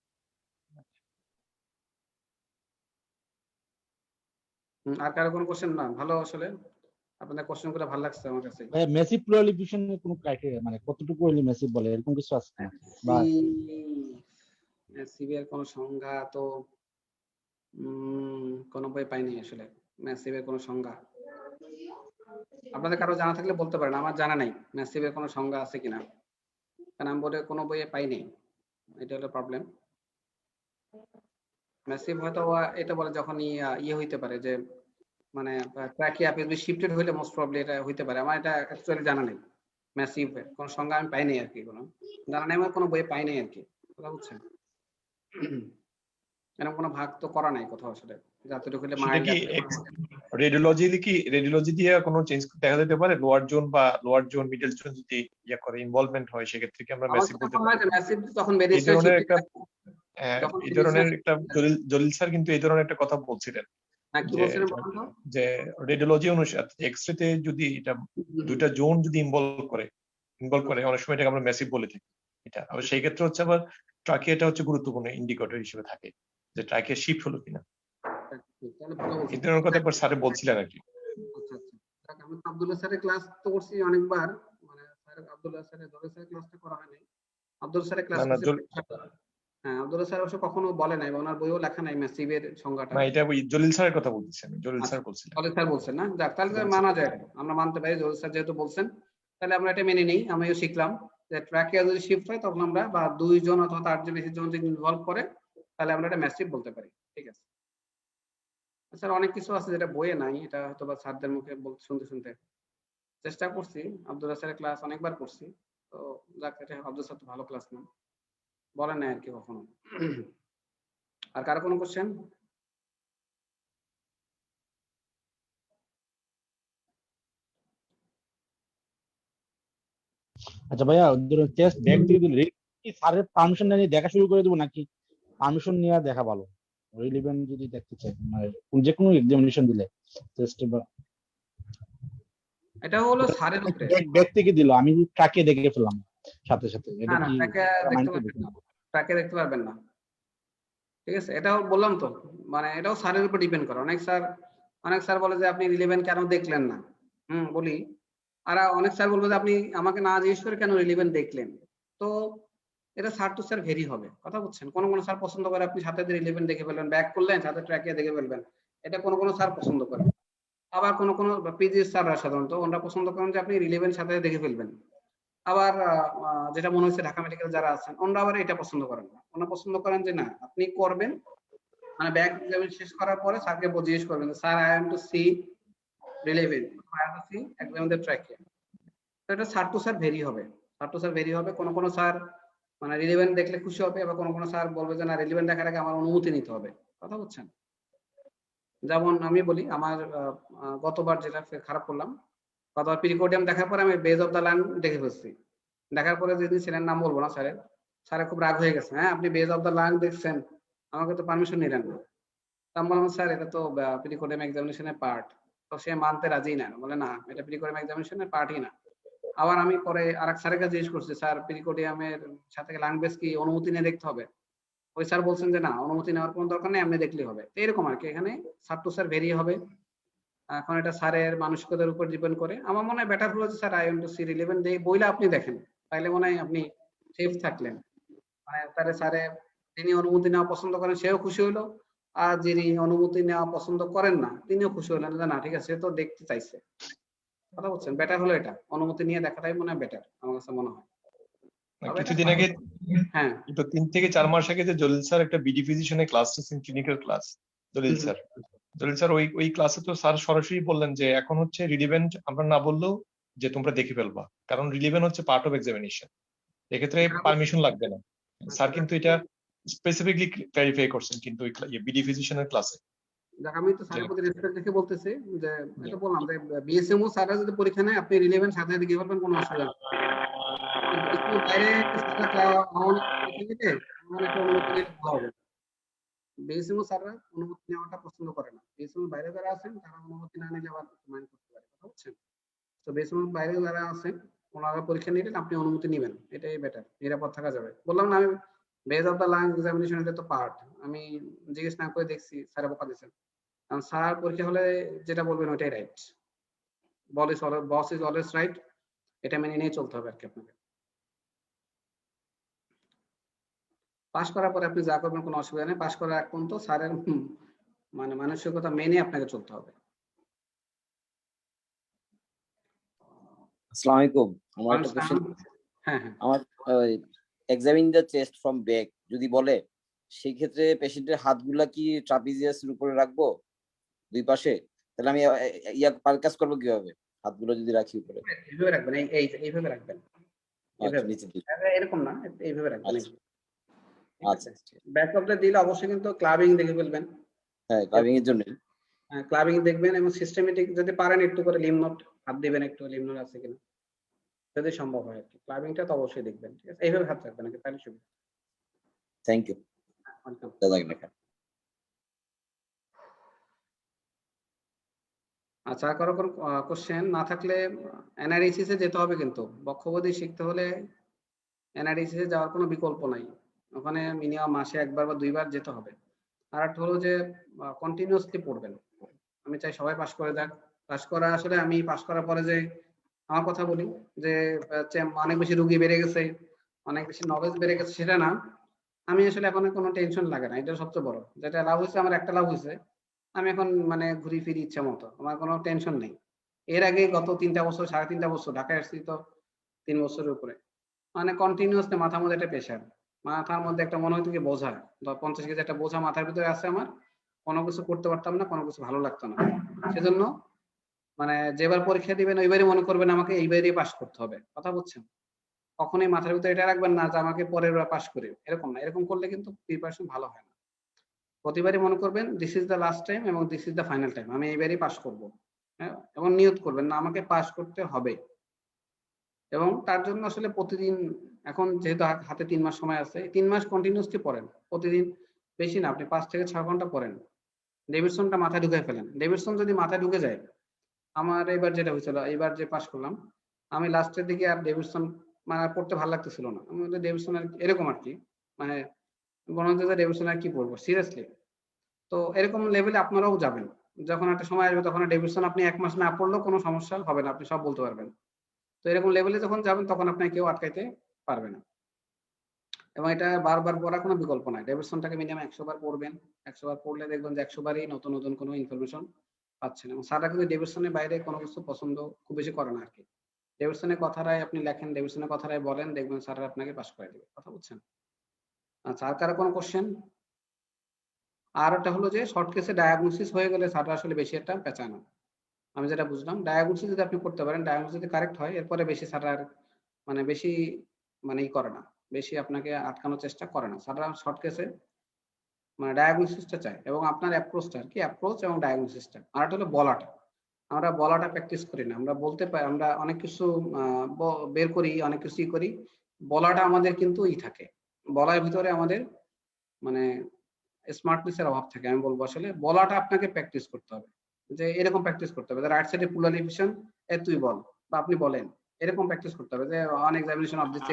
আর কারো কোনো কোশ্চেন? না, ভালো, আসলে আপনাদের কোশ্চেন গুলো ভালো লাগছে আমার কাছে। ভাই মেসিভ প্লুরাল ইফিউশন এর কোনো ক্রাইটেরিয়া মানে কতটুকু হইলে মেসিভ বলে এরকম কিছু আছে না? বা ম্যাসিভের কোনো সংজ্ঞা তো কোনো বই পাইনি আসলে, ম্যাসিভের কোনো সংজ্ঞা আপনাদের কারো জানা থাকলে বলতে পারেন, আমার জানা নাই ম্যাসিভের কোনো সংজ্ঞা আছে কিনা, কারণ আমি বোর্ডে কোনো বইয়ে পাইনি, এটা হলো প্রবলেম। ম্যাসিভ হয়তো এটা বলে যখন ইয়ে হইতে পারে যে মানে ট্র্যাকিয়া পেজ শিফটেড হইলে মোস্ট প্রবলি এটা হইতে পারে, আমার এটা অ্যাকচুয়ালি জানা নেই, ম্যাসিভ কোনো সংজ্ঞা আমি পাইনি আর কি, কোনো জানা নেই, আমার কোনো বইয়ে পাইনি আর কি, কথা বুঝছেন। এরকম কোনো ভাগ তো করা নাই কোথাও আসলে, যতটুকু হলে রেডিওলজি দিয়ে কোনো চেঞ্জ দেখা যেতে পারে, লোয়ার জোন বা লোয়ার জোন মিডল জোন যদি ইয়া করে ইনভলভমেন্ট হয়, সেক্ষেত্রে কি আমরা ম্যাসিভ বলতে পারি? ম্যাসিভ তখন এই ধরনের একটা জলিল স্যার কিন্তু এই ধরনের একটা কথা বলছিলেন যে রেডিওলজি অনুসারে এক্সরেতে যদি এটা দুইটা জোন যদি ইনভলভ করে অনেক সময় এটাকে আমরা ম্যাসিভ বলে থাকি। এটা আবার সেই ক্ষেত্রে হচ্ছে আবার ট্রাকিয়াটা হচ্ছে গুরুত্বপূর্ণ ইন্ডিকেটর হিসেবে থাকে যে ট্রাকিয়া শিফট হলো কিনা, এই ধরনের কথা একবার স্যার বলছিলেন আর কি। আমি আব্দুল্লাহ স্যারের ক্লাস তো করছি অনেকবার, মানে স্যার আব্দুল্লাহ স্যারের ধরে স্যারের ক্লাসটা করা হয়নি, আব্দুল্লাহ স্যারের ক্লাস হ্যাঁ, আব্দুল্লাহ স্যার অবশ্য কখনো বলে নাই, ওনার বইও লেখা নাই ম্যাসিভের সংজ্ঞাটা। না, এটা ওই জলিল স্যারের কথা বলছেন, জলিল স্যার বলছেন। জলিল স্যার বলছেন না, যাক তাহলে মানা যায়, আমরা মানতে পারি জলিল স্যার যেহেতু বলছেন, তাহলে আমরা এটা মেনে নেই। আমিও শিখলাম যে ট্র্যাকিয়া যদি শিফট হয় তখন আমরা বা 2 জন অথবা তার চেয়ে বেশি জন যদি ইনভলভ করে তাহলে আমরা এটা ম্যাসিভ বলতে পারি, ঠিক আছে। স্যার অনেক কিছু আছে যেটা বইয়ে নাই, এটা হয়তো বা স্যারদের মুখে শুনতে চেষ্টা করছি, আব্দুল্লাহ স্যারের ক্লাস অনেকবার করছি, তো যাক এটা আব্দুল স্যার তো ভালো ক্লাস নেন, বলেন না আর কি কখনো। আর কারো কোনো কোশ্চেন? আচ্ছা ভাইয়া, ধরুন টেস্ট ব্যাক থেকে দিলে কি স্যারের পারমিশন নিয়ে দেখা শুরু করে দেবো নাকি পারমিশন নিয়ে দেখা ভালো? রিলিভেন্ট যদি দেখতে চাই মানে যে কোনো এক্সামিনেশন দিলে টেস্ট বা এটা হলো স্যারের উপরে, ব্যাক থেকে দিল আমি ট্র্যাকে দেখে ফেললাম সাথে সাথে, এটা কি ট্র্যাকে দেখতে পারবেন না, ঠিক আছে। এটাও বললাম তো, মানে এটাও স্যারের উপর ডিপেন্ড করে। অনেক স্যার বলে যে আপনি রিলেভেন্ট কেন দেখলেন না, বলি, আর অনেক স্যার বলবে যে আপনি আমাকে না জিজ্ঞেস করে কেন রিলেভেন্ট দেখলেন। তো এটা স্যার টু স্যার ভেরি হবে, কথা বুঝছেন। কোন স্যার পছন্দ করে আপনি সাথে রিলেভেন্ট দেখে ফেলবেন, ব্যাক করলেন সাথে ট্র্যাকে দেখে ফেলবেন, এটা কোন স্যার পছন্দ করে। আবার কোন পিজি স্যাররা সাধারণত ওনারা পছন্দ করেন যে আপনি রিলেভেন্ট সাথে দেখে ফেলবেন। আবার যেটা মনে হচ্ছে ঢাকা মেডিকেল যারা আছেন ওনারা আবার এটা পছন্দ করেন না, ওনারা পছন্দ করেন যে না আপনি করবেন, মানে ব্যাক এক্সামিন শেষ করার পরে স্যারকে জিজ্ঞেস করবেন sir I am to see relevant, I am to see examine the trachea, তো এটা স্যার টু স্যার ভেরি হবে, স্যার টু স্যার ভেরি হবে। কোনো স্যার মানে রিলেভেন্ট দেখলে খুশি হবে, আবার কোনো স্যার বলবে যে না রিলেভেন্ট দেখার আগে আমার অনুমতি নিতে হবে। কথা বুঝছেন? যেমন আমি বলি আমার গতবার যেটা খারাপ করলাম, গতবার পিরিকোডিয়াম দেখার পরে আমি বেজ অফ দ্য লাইন দেখে ফেলছি। দেখার পরে যেদিন ছেলের নাম বলবো না স্যারের খুব রাগ হয়ে গেছে। হ্যাঁ আপনি বেজ অফ দ্য লাইন দেখছেন, আমাকে তো পারমিশন নিলেন না। আমি বললাম স্যার এটা তো পিরিকোডিয়াম এক্সামিনেশনের পার্ট। তো সে মানতে রাজি না, বলে না এটা পিরিকোডিয়াম এক্সামিনেশনের পার্টই না। আবার আমি পরে আরেক স্যারের কাছে জিজ্ঞেস করছি, স্যার পিরিকোডিয়ামের সাথে ল্যাঙ্গুয়েজ কি অনুমতি নিয়ে দেখতে হবে? ওই স্যার বলছেন যে না অনুমতি নেওয়ার কোনো দরকার নেই, এমনি দেখলেই হবে। তো এরকম আর কি, এখানে স্যার টু স্যার ভেরি হবে। এখন এটা স্যারের মানসিকতার উপর ডিপেন্ড করে। আমার মনে হয় বেটার হলো যে sir I want to see relevant বইলে আপনি দেখেন, তাইলে মনে হয় আপনি সেফ থাকলেন। মানে তাহলে স্যারে যিনি অনুমতি নেওয়া পছন্দ করেন সেও খুশি হইলো, আর যিনি অনুমতি নেওয়া পছন্দ করেন না তিনিও খুশি হলেন যে না ঠিক আছে সে তো দেখতে চাইছে। কথা বলছেন? বেটার হলো এটা, অনুমতি নিয়ে দেখাটাই মনে হয় বেটার, আমার কাছে মনে হয়। কিছুদিন আগে, হ্যাঁ তো 3 থেকে 4 মাস আগে যে জলিল স্যার একটা বিডি ফিজিশিয়ানে ক্লাস নিয়েছেন, ক্লিনিক্যাল ক্লাস। জলিল স্যার ওই ক্লাসে তো স্যার সরাসরি বললেন যে এখন হচ্ছে রিলিভেন্ট আমরা না বললেও যে তোমরা দেখে ফেলবা, কারণ রিলিভেন্ট হচ্ছে পার্ট অফ এক্সামিনেশন, এক্ষেত্রে পারমিশন লাগবে না। স্যার কিন্তু এটা স্পেসিফিকলি ক্লারিফাই করছেন কিন্তু ওই বিডি ফিজিশিয়ানের ক্লাসে। আমি তো স্যারের প্রতি রেসপেক্ট রেখে বলতেছি যে এটা বললাম যে বিএসএমও স্যাররা যদি পরীক্ষা নেয় আপনি রিলেভেন্ট সাথে সাথে গিয়ে পারবেন, কোনো অসুবিধা নেই। কিন্তু বাইরে বিএসএমও স্যাররা অনুমতি নেওয়াটা পছন্দ করে না। বিএসএমও বাইরে যারা আছেন তারা অনুমতি না নিলে আবার মাইন্ড করতে পারে। কথা বুঝছেন? তো বিএসএমও বাইরে যারা আছেন ওনারা পরীক্ষা নিলেন আপনি অনুমতি নেবেন, এটাই বেটার, নিরাপদ থাকা যাবে। বললাম না আমি base of the line examination এটা তো পার্ট, আমি জিজ্ঞেস না করে দেখছি, স্যারে বকা দিয়েছেন। কারণ স্যার পরীক্ষা হলে যেটা বলবেন ওইটাই right, boss is always right, এটা মেনে নিয়ে চলতে হবে আর কি আপনাকে। পাস করার পরে আপনি যা করবেন কোনো অসুবিধা নেই, পাস করার এক পর্যন্ত স্যারের মানে মানসিকতা মেনে আপনাকে চলতে হবে। আসসালামু আলাইকুম। আমার একটা কোশ্চেন। হ্যাঁ আমার examine the chest from back যদি বলে, সেই ক্ষেত্রে পেশেন্টের হাতগুলা কি ট্রাপিজিয়াসের উপরে রাখবো দুই পাশে? তাহলে আমি কাজ করবো কিভাবে? হাতগুলো যদি রাখি উপরে, এইভাবে রাখবেন, এইভাবে রাখবেন, এরকম না, এইভাবে রাখবেন। আচ্ছা ব্যাক অফ দ্য দিলে অবশ্যই কিন্তু ক্লাবিং দেখে ফেলবেন। হ্যাঁ ক্লাবিং এর জন্য ক্লাবিং দেখবেন এবং সিস্টেমেটিক যদি পারেন একটু করে লিম নোট হাত দিবেন, একটু লিম নোট আছে কিনা যদি সম্ভব হয় আর কি। ক্লাবিংটা তো অবশ্যই দেখবেন, ঠিক আছে? এইভাবে হাত রাখবেন নাকি, তাহলে সুবিধা। Thank you. আচ্ছা, কারো কোনো কোশ্চেন না থাকলে এনআরইসিস এ যেতে হবে, কিন্তু বক্ষব্যাধি শিখতে হলে এনআরইসিস এ যাওয়ার কোনো বিকল্প নাই, ওখানে মিনিমাম মাসে একবার বা দুইবার যেতে হবে। আর একটা হলো যে কন্টিনিউয়াসলি পড়বেন। আমি চাই সবাই পাস করে দেখ। পাস করা আসলে আমি পাস করার পরে যে আমার কথা বলি যে অনেক বেশি রুগী বেড়ে গেছে, অনেক বেশি নলেজ বেড়ে গেছে, সেটা না। আমি আসলে এখন কোনো টেনশন লাগে না, এটা সবচেয়ে বড় যেটা লাভ হয়েছে। আমার একটা লাভ হয়েছে, আমি এখন মানে ঘুরি ফিরি ইচ্ছা মতো, আমার কোনো টেনশন নেই। এর আগে গত 3টা বছর 3.5 বছর ঢাকায় আসছি, তো 3 বছরের উপরে মানে কন্টিনিউয়াসলি মাথার মধ্যে একটা প্রেশার, মাথার মধ্যে একটা মনে হতো কি বোঝা, 50 কেজি একটা বোঝা মাথার ভিতরে আছে আমার, কোনো কিছু করতে পারতাম না, কোনো কিছু ভালো লাগতো না। সেজন্য মানে যেবার পরীক্ষা দিবেন ওইবারই মনে করবেন আমাকে এইবারই পাস করতে হবে। কথা বুঝছেন? কখনোই মাথার ভিতরে এটা রাখবেন না যে আমাকে পরের বার পাস করে, এরকম না। এরকম করলে কিন্তু প্রিপারেশন ভালো হয় না। প্রতিবারই মনে করবেন this is the last time এবং this is the final time, আমি এইবারই পাস করব। হ্যাঁ, এবং নিয়ত করবেন না আমাকে পাস করতে হবে। এবং তার জন্য আসলে প্রতিদিন, এখন যেহেতু হাতে 3 মাস সময় আছে, 3 মাস কন্টিনিউয়াসলি পড়েন প্রতিদিন, বেশি না আপনি 5 থেকে 6 ঘন্টা পড়েন। ডেভিডসনটা মাথায় ঢুকে ফেলেন। ডেভিডসন যদি মাথায় ঢুকে যায়, আমার এবার যেটা হয়েছিল, এবার যে পাস করলাম, আমি লাস্টের দিকে আর ডেভিডসন মানে পড়তে ভালো লাগতেছিল না। আমি ডেভিডসন এরকম আর কি, মানে মনে হচ্ছে যে ডেভিডসন আর কি পড়বো সিরিয়াসলি। তো এরকম লেভেলে আপনারাও যাবেন, যখন একটা সময় আসবে তখন ডেভিডসন আপনি 1 মাস না পড়লেও কোনো সমস্যা হবে না, আপনি সব বলতে পারবেন। তো এরকম লেভেলে যখন যাবেন তখন আপনাকে কেউ আটকাইতে পারবে না। এবং এটা বারবার পড়ার কোনো বিকল্প নাই। ডেভিডসনটাকে মিনিমাম 100 বার পড়বেন। 100 বার পড়লে দেখবেন যে 100 বারই নতুন নতুন কোনো ইনফরমেশন পাচ্ছেন। এবং স্যাররা কিন্তু ডেভিডসনের বাইরে কোনো কিছু পছন্দ খুব বেশি করে না আর কি। ডেভিডসনের কথাটাই আপনি লেখেন, ডেভিডসনের কথাটাই বলেন, দেখবেন স্যাররা আপনাকে পাস করে দেবে। কথা বুঝছেন? আচ্ছা, আর কারো কোনো কোশ্চেন? আর একটা হলো যে শর্ট কেসে ডায়াগনোসিস হয়ে গেলে স্যাররা আসলে বেশি একটা পেঁচায় না। আমি যেটা বুঝলাম ডায়াগনোসিস যদি আপনি করতে পারেন, ডায়াগনোসিস যদি কারেক্ট হয়, এরপরে বেশি স্যাররা আর মানে বেশি মানে ই করে না, বেশি আপনাকে আটকানোর চেষ্টা করে না। স্যাররা শর্ট কেসে মানে ডায়াগনোসিসটা চায়, এবং আপনার অ্যাপ্রোচটা কি অ্যাপ্রোচ এবং ডায়াগনোসিসটা। আর একটা হলো বলাটা, আমরা বলাটা প্র্যাকটিস করি না। আমরা বলতে পারি, আমরা অনেক কিছু বের করি, অনেক কিছুই করি, বলাটা আমাদের কিন্তু ই থাকে, বলার ভিতরে আমাদের মানে স্মার্টনেস এর অভাব থাকে। আমি বলবো আসলে বলাটা আপনাকে প্র্যাকটিস করতে হবে, যে এরকম প্র্যাকটিস করতে হবে, রাইট সাইডে পুল এলিভেশন, তুই বল বা আপনি বলেন, এরকম প্র্যাকটিস করতে হবে। যে on examination of this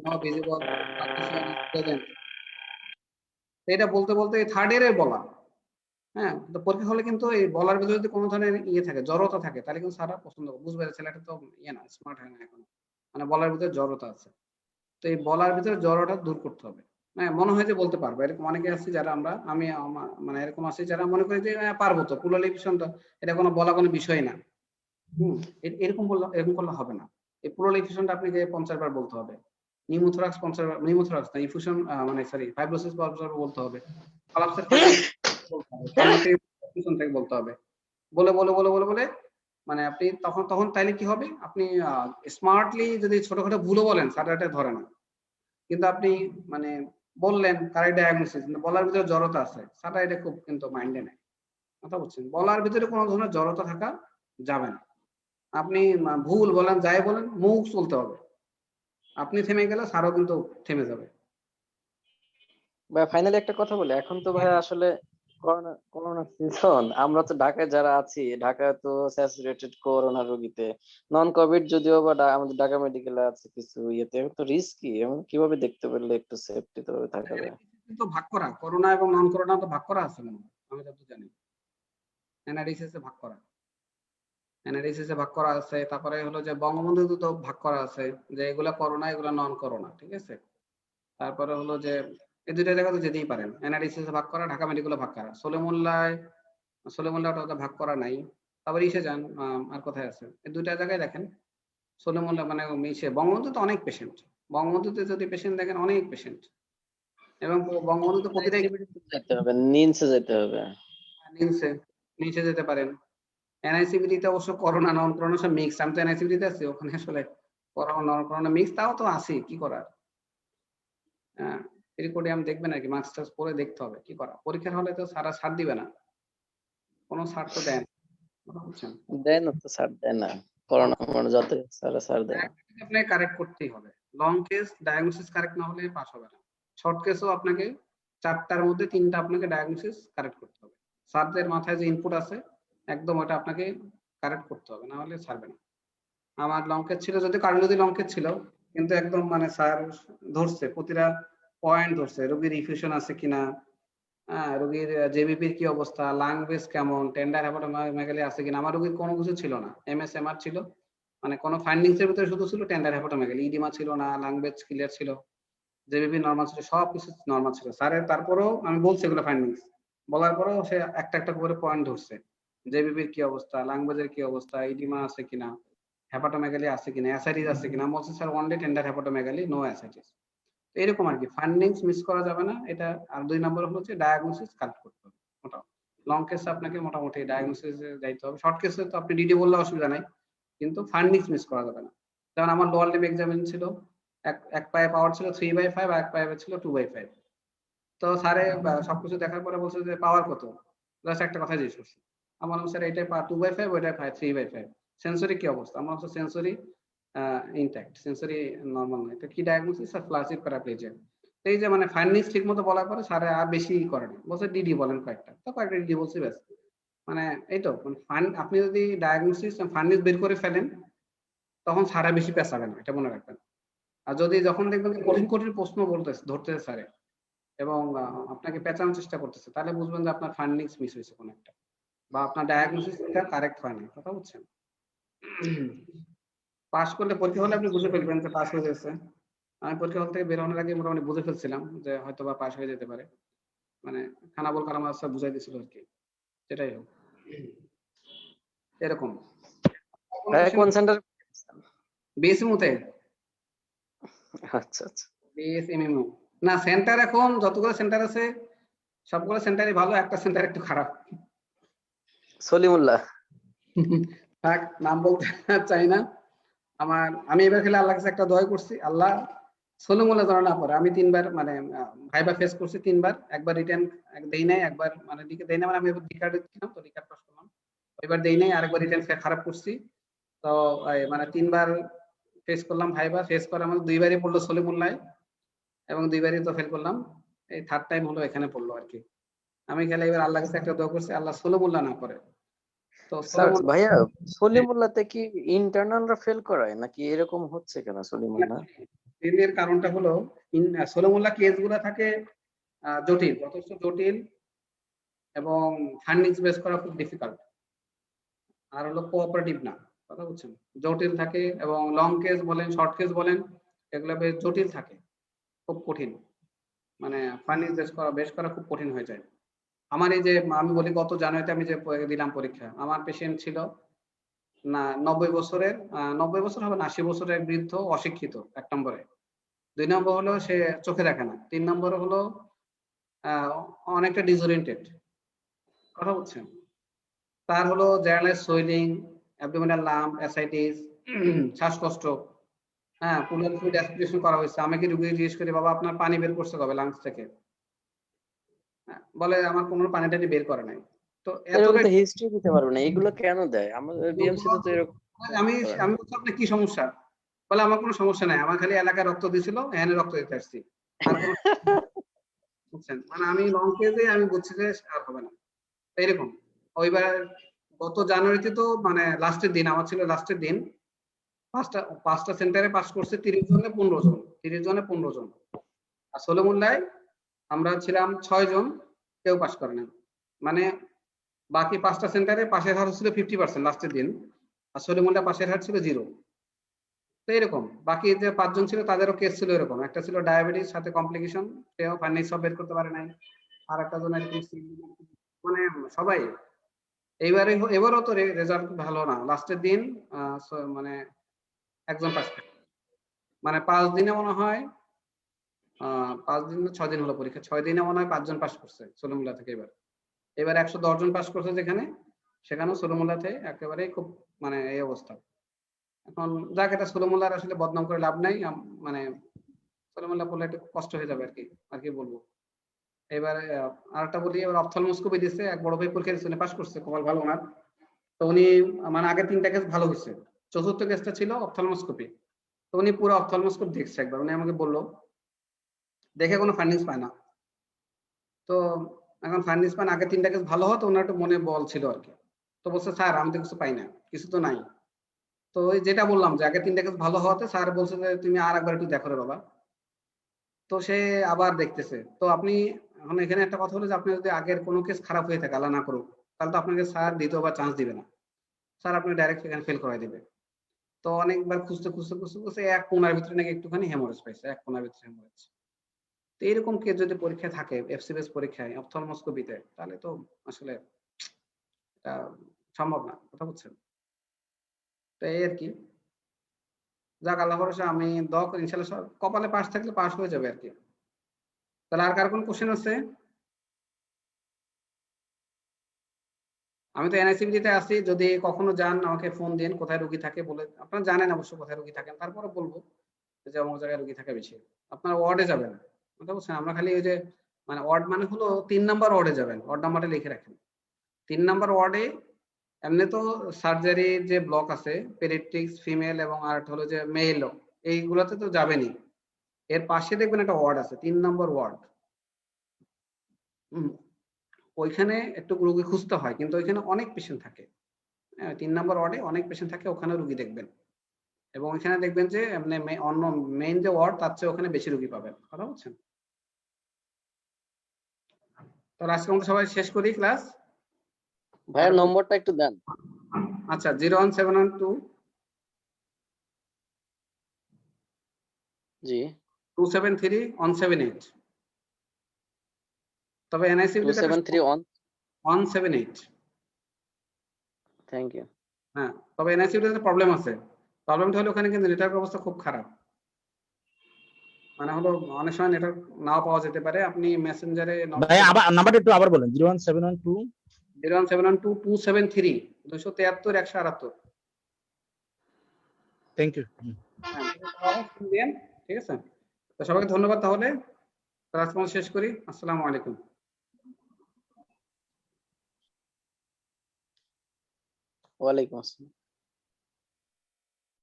no visible partition is present, এটা বলতে বলতে থার্ড ইয়ারে বলা। হ্যাঁ, তো পরীক্ষা হলে কিন্তু এই বলার ভিতরে যদি কোনো ধরনের ইয়ে থাকে, জড়তা থাকে, তাহলে কিন্তু স্যাররা পছন্দ করে, বুঝবে যে ছেলেটা তো ইয়ে না, স্মার্ট হয় না এখন, মানে বলার ভিতরে জড়তা আছে। তো এই বলার ভিতরে জড়তা দূর করতে হবে। হ্যাঁ, মনে হয় যে বলতে পারবো, এরকম অনেকে আছে যারা আমি মানে এরকম আছে যারা মনে করে যে পারবো তো, পুল এলিভেশনটা এটা কোনো বলা কোনো বিষয় না। এরকম করলে হবে না। এই পুল এলিভেশনটা আপনাকে 50 বার বলতে হবে, নিউমোথোরাক্স 50 বার, নিউমোথোরাক্স না, ইনফিউশন মানে সরি ফাইব্রোসিস 50 বার বলতে হবে, কলাপসের থেকে বলতে হবে, বলে বলে বলে বলে বলে মানে আপনি তখন তাইলে কি হবে, আপনি স্মার্টলি যদি ছোটখাটো ভুলও বলেন স্যার এটা ধরে না, কিন্তু আপনি মানে বললেন কারেক্ট ডায়াগনোসিস, বলার ভিতরে জড়তা আছে, স্যার এটা খুব কিন্তু মাইন্ডে নেয়। কথা বলছেন, বলার ভিতরে কোনো ধরনের জড়তা থাকা যাবে না। আপনি ভুল বলেন, যাই বলেন, মুখ চলতে হবে। আপনি থেমে গেলে স্যারও কিন্তু থেমে যাবে। ভাই ফাইনালি একটা কথা বলি, এখন তো ভাই আসলে করোনা সিজন, আমরা তো ঢাকায় যারা আছি, ঢাকায় তো স্যাচুরেটেড করোনা রোগীতে, নন কোভিড যদিও বা আমাদের ঢাকা মেডিকেলে আছে কিছু ইয়েতে, তো রিস্কি, এমন কিভাবে দেখতে পারলে একটু সেফটি তো থাকা যায়। কিন্তু ভাগ করা করোনা এবং নন করোনা তো ভাগ করা আছে মনে হয়, আমি যতদূর জানি এনআরডিসিএস এ ভাগ করা, এনআরডিসিএস এ ভাগ করা আছে। তারপরে হলো যে বঙ্গবন্ধু তো ভাগ করা আছে, যে এগুলা করোনা এগুলা নন করোনা, ঠিক আছে। তারপরে হলো যে এই দুইটা জায়গাতে যেতেই পারেন, এনআরডিসিএস এ ভাগ করা, ঢাকা মেডিকেলে ভাগ করা, সলেমুল্লাহটা ভাগ করা নাই। তারপরে ইসে যান, আর কোথায় আছে, এই দুইটা জায়গায় দেখেন। সলেমুল্লাহ মানে ইসে বঙ্গবন্ধুতে অনেক পেশেন্ট, বঙ্গবন্ধুতে যদি পেশেন্ট দেখেন অনেক পেশেন্ট, এবং বঙ্গবন্ধুতে প্রতিটাই যেতে হবে, নিনসে যেতে হবে, নিচে যেতে পারেন। এনআইসিবিতে অবশ্য করোনা নন করোনা সব মিক্স, আমি তো এনআইসিবিতে আছি, ওখানে আসলে করোনা নন করোনা মিক্স, তাও তো আছি, কি করার। হ্যাঁ, রিপোর্টে আমি দেখবেন আর কি, মাস্ক টাস্ক পরে দেখতে হবে, কি করা। পরীক্ষার হলে তো সারা ছাড় দিবে না, কোনো ছাড় তো দেন, বুঝছেন, দেয় না তো, ছাড় দেয় না, করোনা মানে যত ছাড় দেয় না। আপনাকে কারেক্ট করতেই হবে। লং কেস ডায়াগনোসিস কারেক্ট না হলে পাস হবে না। শর্ট কেসও আপনাকে 4টার মধ্যে 3টা আপনাকে ডায়াগনোসিস কারেক্ট করতে হবে। স্যারদের মাথায় যে ইনপুট আছে একদম ওটা আপনাকে কারেক্ট করতে হবে, না হলে ছাড়বে না। আমার লং কেস ছিল, যদি কারণ যদি লং কেস ছিল, কিন্তু একদম মানে স্যার ধরছে, প্রতিটা পয়েন্ট ধরছে, রোগীর ইনফিউশন আছে কিনা, রোগীর জেবিপির কি অবস্থা, লাং বেস কেমন, টেন্ডার হেপাটোমেগালি আছে কিনা। আমার রোগীর কোনো কিছু ছিল না, এমএসএমআর ছিল, মানে কোনো ফাইন্ডিংস এর ভিতরে শুধু ছিল টেন্ডার হেপাটোমেগালি, ইডিমা ছিল না, লাং বেস ক্লিয়ার ছিল, জেবিপি নরমাল ছিল, সব কিছু নরমাল ছিল। স্যারের তারপরেও আমি বলছি এগুলো ফাইন্ডিংস, বলার পরেও সে একটা একটা করে পয়েন্ট ধরছে, জেবিপির কি অবস্থা, লাং বেসের কি অবস্থা, ইডিমা আছে কিনা, হেপাটোমেগালি আছে কিনা, অ্যাসাইটিস আছে কিনা। বলছে sir only tender hepatomegaly, no ascites. এরকম আর কি, ফাইন্ডিংস মিস করা যাবে না এটা। আর 2 নম্বর হচ্ছে ডায়াগনোসিস কারেক্ট করতে হবে। ওটা লং কেসে আপনাকে মোটামুটি ডায়াগনোসিসে যাইতে হবে। শর্ট কেসে তো আপনি ডিডি বললে অসুবিধা নাই, কিন্তু ফাইন্ডিংস মিস করা যাবে না। যেমন আমার লোয়ার লিভ এক্সামিন ছিল, এক পায়ে পাওয়ার ছিল 3/5 আর এক পায়ে ছিল 2/5। তো স্যারে সবকিছু দেখার পরে বলছে যে পাওয়ার কত, জাস্ট একটা কথা জিজ্ঞেস করছে। আমার স্যার এইটাই 2/5, ওইটাই 3/5। সেন্সরি কি অবস্থা, আমার সেন্সরি ইনট্যাক্ট, সেন্সরি নরমাল নয়। তো কি ডায়াগনোসিস, স্যার ফ্লাসিড প্যারাপ্লেজিয়া। এই যে মানে ফাইন্ডিংস ঠিক মতো বলার পরে স্যার আর বেশি করে না, বলছে ডিডি বলেন কয়েকটা, তো কয়েকটা ডিডি বলছি ব্যাস। মানে এই তো আপনি যদি ডায়াগনোসিস ফাইন্ডিংস বের করে ফেলেন তখন স্যারা বেশি পেঁচাবে না, এটা মনে রাখবেন। আর যদি যখন দেখবেন কঠিন কঠিন প্রশ্ন ধরতেছে স্যারে এবং আপনাকে পেঁচানোর চেষ্টা করতেছে, তাহলে বুঝবেন যে আপনার ফাইন্ডিংস মিস হয়েছে কোন একটা, বা আপনার ডায়াগনোসিসটা কারেক্ট হয় না। কথা বুঝছেন? পাস করলে, পরীক্ষা হলে আপনি বুঝে ফেলবেন যে পাস হয়ে গেছে। আমি পরীক্ষা হল থেকে বের হওয়ার আগে মোটামুটি বুঝে ফেলছিলাম যে হয়তো বা পাস হয়ে যেতে পারে, মানে খানাবুল কালাম সব বুঝাই দিছিল আর কি। সেটাই হোক, এরকম। কোন সেন্টার? বিএসএমইউতে। আচ্ছা আচ্ছা, বিএসএমইউ না, সেন্টার এখন যতগুলো সেন্টার আছে সবগুলো সেন্টারই ভালো, একটা সেন্টার একটু খারাপ। সলিমুল্লাহ। থাক, নাম বলতে চাই না। আমি এবার খেলে আল্লাহ কাছে একটা দোয়া করছি, আল্লাহ সলিমুল্লাহ যেন না পড়ে। আমি 3 বার মানে ভাইবা ফেস করছি 3 বার, একবার রিটার্ন দেই নাই, একবার মানে দেই না, মানে আমি রিকার্ড দিচ্ছিলাম তো রিকার্ড পাস করলাম, এবার দেই নাই, আরেকবার রিটার্ন খারাপ করছি। তো মানে 3 বার ফেস করলাম ভাইবা, ফেস করে আমার 2বারই পড়লো সলিমুল্লাহ এবং 2বারই তো ফেল করলাম। এই থার্ড টাইম হলো এখানে পড়লো আর কি। আমি খেলে এবার আল্লাহ কাছে একটা দোয়া করছি, আল্লাহ সলিমুল্লাহ না করে। তো ভাইয়া সলিমুল্লাহতে কি ইন্টারনালরা ফেল করায় নাকি এরকম হচ্ছে কেন সলিমুল্লাহ? এর কারণটা হলো সলিমুল্লাহ কেসগুলো থাকে জটিল, যথেষ্ট জটিল এবং ফান্ডিংস বেস করা খুব ডিফিকাল্ট, আর হলো কোঅপারেটিভ না, কথা বুঝছেন? জটিল থাকে এবং লং কেস বলেন শর্ট কেস বলেন এগুলো বেশ জটিল থাকে, খুব কঠিন, মানে ফান্ডিংস বেস করা খুব কঠিন হয়ে যায়। আমার এই যে আমি বলি গত জানুয়ারিতে আমি যে দিলাম পরীক্ষা, আমার পেশেন্ট ছিল না 90 বছরের, 90 বছর হবে না 80 বছরের বৃদ্ধ, অশিক্ষিত 1 নম্বরে। 2 নম্বর হলো সে চোখে দেখে না। 3 নম্বর হলো অনেকটা ডিসওরিয়েন্টেড, কথা বুঝছেন? তার হলো journalise swelling, abdominal lump, ascites, শ্বাসকষ্ট, হ্যাঁ, পুলার ফ্লুইড অ্যাসপিরেশন করা হয়েছে। আমাকে রুগী জিজ্ঞেস করে, বাবা আপনার পানি বের করছে কবে লাংস থেকে? বলে আমার কোনো পানি টানি বের করে নাই। তো এরকম তো হিস্ট্রি দিতে পারবে না, এগুলো কেন দেয়? আমাদের বিএমসি তে তো এরকম। আমি বলছি আপনার কি সমস্যা? বলে আমার কোনো সমস্যা নাই, আমার খালি এলাকায় রক্ত দিছিল, এখানে রক্ত দিতে আসছি, আর কোনো বুঝছেন? মানে আমি লং কেজে আমি বুঝছি যে আর হবে না এরকম। ওইবার গত জানুয়ারিতে তো মানে লাস্টের দিন আমার ছিল, লাস্টের দিন পাঁচটা সেন্টারে পাস করছে 30 জনে 15 জন, 30 জনে 15 জন। আর সলিমুল্লাহ আমরা ছিলাম 6 জন, কেউ পাস করে না। মানে বাকি 5টা সেন্টারে পাশের হার ছিল 50% লাস্টের দিন, আর সলিমুল্লাহ পাশের হার ছিল 0। তো এরকম বাকি যে 5 জন ছিল তাদেরও কেস ছিল এরকম, একটা ছিল ডায়াবেটিস সাথে কমপ্লিকেশন, সেও ফান্ডিং সব বের করতে পারে নাই, আর একটা জন মানে সবাই। এবারও তো রেজাল্ট ভালো না, লাস্টের দিন মানে একজন পাস করে, মানে 5 দিনে মনে হয় 5 দিন 6 দিন হলো পরীক্ষা, 6 দিনে মনে হয় 5 জন পাস করছে সলিমুল্লাহ থেকে। এবার 110 জন পাস করছে যেখানে, সেখানেও সলিমুল্লাহতে একেবারে খুব মানে এই অবস্থা। এখন যাক, এটা সলিমুল্লাহর আসলে বদনাম করে লাভ নাই, মানে সলিমুল্লাহ বললে একটু কষ্ট হয়ে যাবে আর কি বলবো। এবার আরেকটা বলি, এবার অপথলমোস্কোপি দিচ্ছে, এক বড় ভাই পরীক্ষা দিচ্ছে, পাস করছে, কপাল ভালো ওনার। তো উনি মানে আগে 3টা কেস ভালো হয়েছে, 4র্থ কেসটা ছিল অপথলমোস্কোপি। তো উনি পুরো অপথলমোস্কোপ দেখছে একবার, উনি আমাকে বললো, দেখে কোনো ফাইন্ডিংস পায় না। তো এখন ফাইন্ডিংস পান, আগে 3টা কেস ভালো হতো, ওনার একটু মনে বল ছিল আর কি। তো বলছে স্যার আমি তো কিছু পাই না, কিছু তো নাই। তো ওই যেটা বললাম যে আগে 3টা কেস ভালো হওয়াতে স্যার বলছে যে তুমি আর একবার একটু দেখো রে বাবা। তো সে আবার দেখতেছে। তো আপনি এখন এখানে একটা কথা হলো যে আপনি যদি আগের কোনো কেস খারাপ হয়ে থাকে, আল্লাহ না করুক, তাহলে তো আপনাকে স্যার দ্বিতীয়বার চান্স দিবে না, স্যার আপনি ডাইরেক্ট এখানে ফেল করাই দিবে। তো অনেকবার খুঁজতে এক কোণার ভিতরে নাকি একটুখানি হেমোরেজ পাইছে, এক কোণার ভিতরে হেমোরেজ। তো এরকম কেস যদি পরীক্ষায় থাকে, এফসিবিএস পরীক্ষায় অপথলমোস্কোপিতে, তাহলে তো আসলে এটা সম্ভব না, কথা বুঝছেন? তো এই আর কি, যাক আল্লাহ ভরসা, আমি দোয়া করি ইনশাআল্লাহ কপালে পাস থাকলে পাস হয়ে যাবে আর কি। তাহলে আর কার কোন কোশ্চেন আছে? আমি তো এনআইসিবিতে আছি, যদি কখনো যান আমাকে ফোন দিন, কোথায় রোগী থাকে বলে, আপনারা জানেন অবশ্য কোথায় রোগী থাকেন, তারপরে বলবো যে অমুক জায়গায় রোগী থাকে বেশি। আপনারা ওয়ার্ডে যাবেন, কথা বুঝছেন? আমরা খালি ওই যে মানে ওয়ার্ড মানে হলো 3 নাম্বার ওয়ার্ডে যাবেন, ওয়ার্ড নাম্বারটা লিখে রাখেন। 3 নাম্বার ওয়ার্ডে এমনি তো সার্জারি যে ব্লক আছে, পেডিয়াট্রিক্স, ফিমেল এবং আর হলো যে মেল, এইগুলোতে তো যাবেনই। এর পাশে দেখবেন একটা ওয়ার্ড আছে 3 নম্বর ওয়ার্ড। ওইখানে একটু রোগী খুঁজতে হয়, কিন্তু ওইখানে অনেক পেশেন্ট থাকে। 3 নম্বর ওয়ার্ডে অনেক পেশেন্ট থাকে, ওখানে রোগী দেখবেন। এবং ওইখানে দেখবেন যে এমনি অন্য মেইন যে ওয়ার্ড তার চেয়ে ওখানে বেশি রোগী পাবেন, কথা বুঝছেন? তো আজকে আমরা সবাই শেষ করি ক্লাস। ভাইয়া নম্বরটা একটু দেন। আচ্ছা, 01712 জি 273 178। তবে এনআইসি 178। Thank you. হ্যাঁ, তবে এনআইসি প্রবলেম আছে। প্রবলেমটা হলো ওখানে কিন্তু নেটওয়ার্ক অবস্থা খুব খারাপ। মানে হলো অনেক সময় নেটওয়ার্ক নাও পাওয়া যেতে পারে, আপনি মেসেঞ্জারে ভাই আবার নাম্বারটা একটু আবার বলেন 01712 01712 273 273 178। Thank you. ঠিক আছে, তো সবাইকে ধন্যবাদ। তাহলে ক্লাস শেষ করি। আসসালামু আলাইকুম। ওয়ালাইকুম আসসালাম।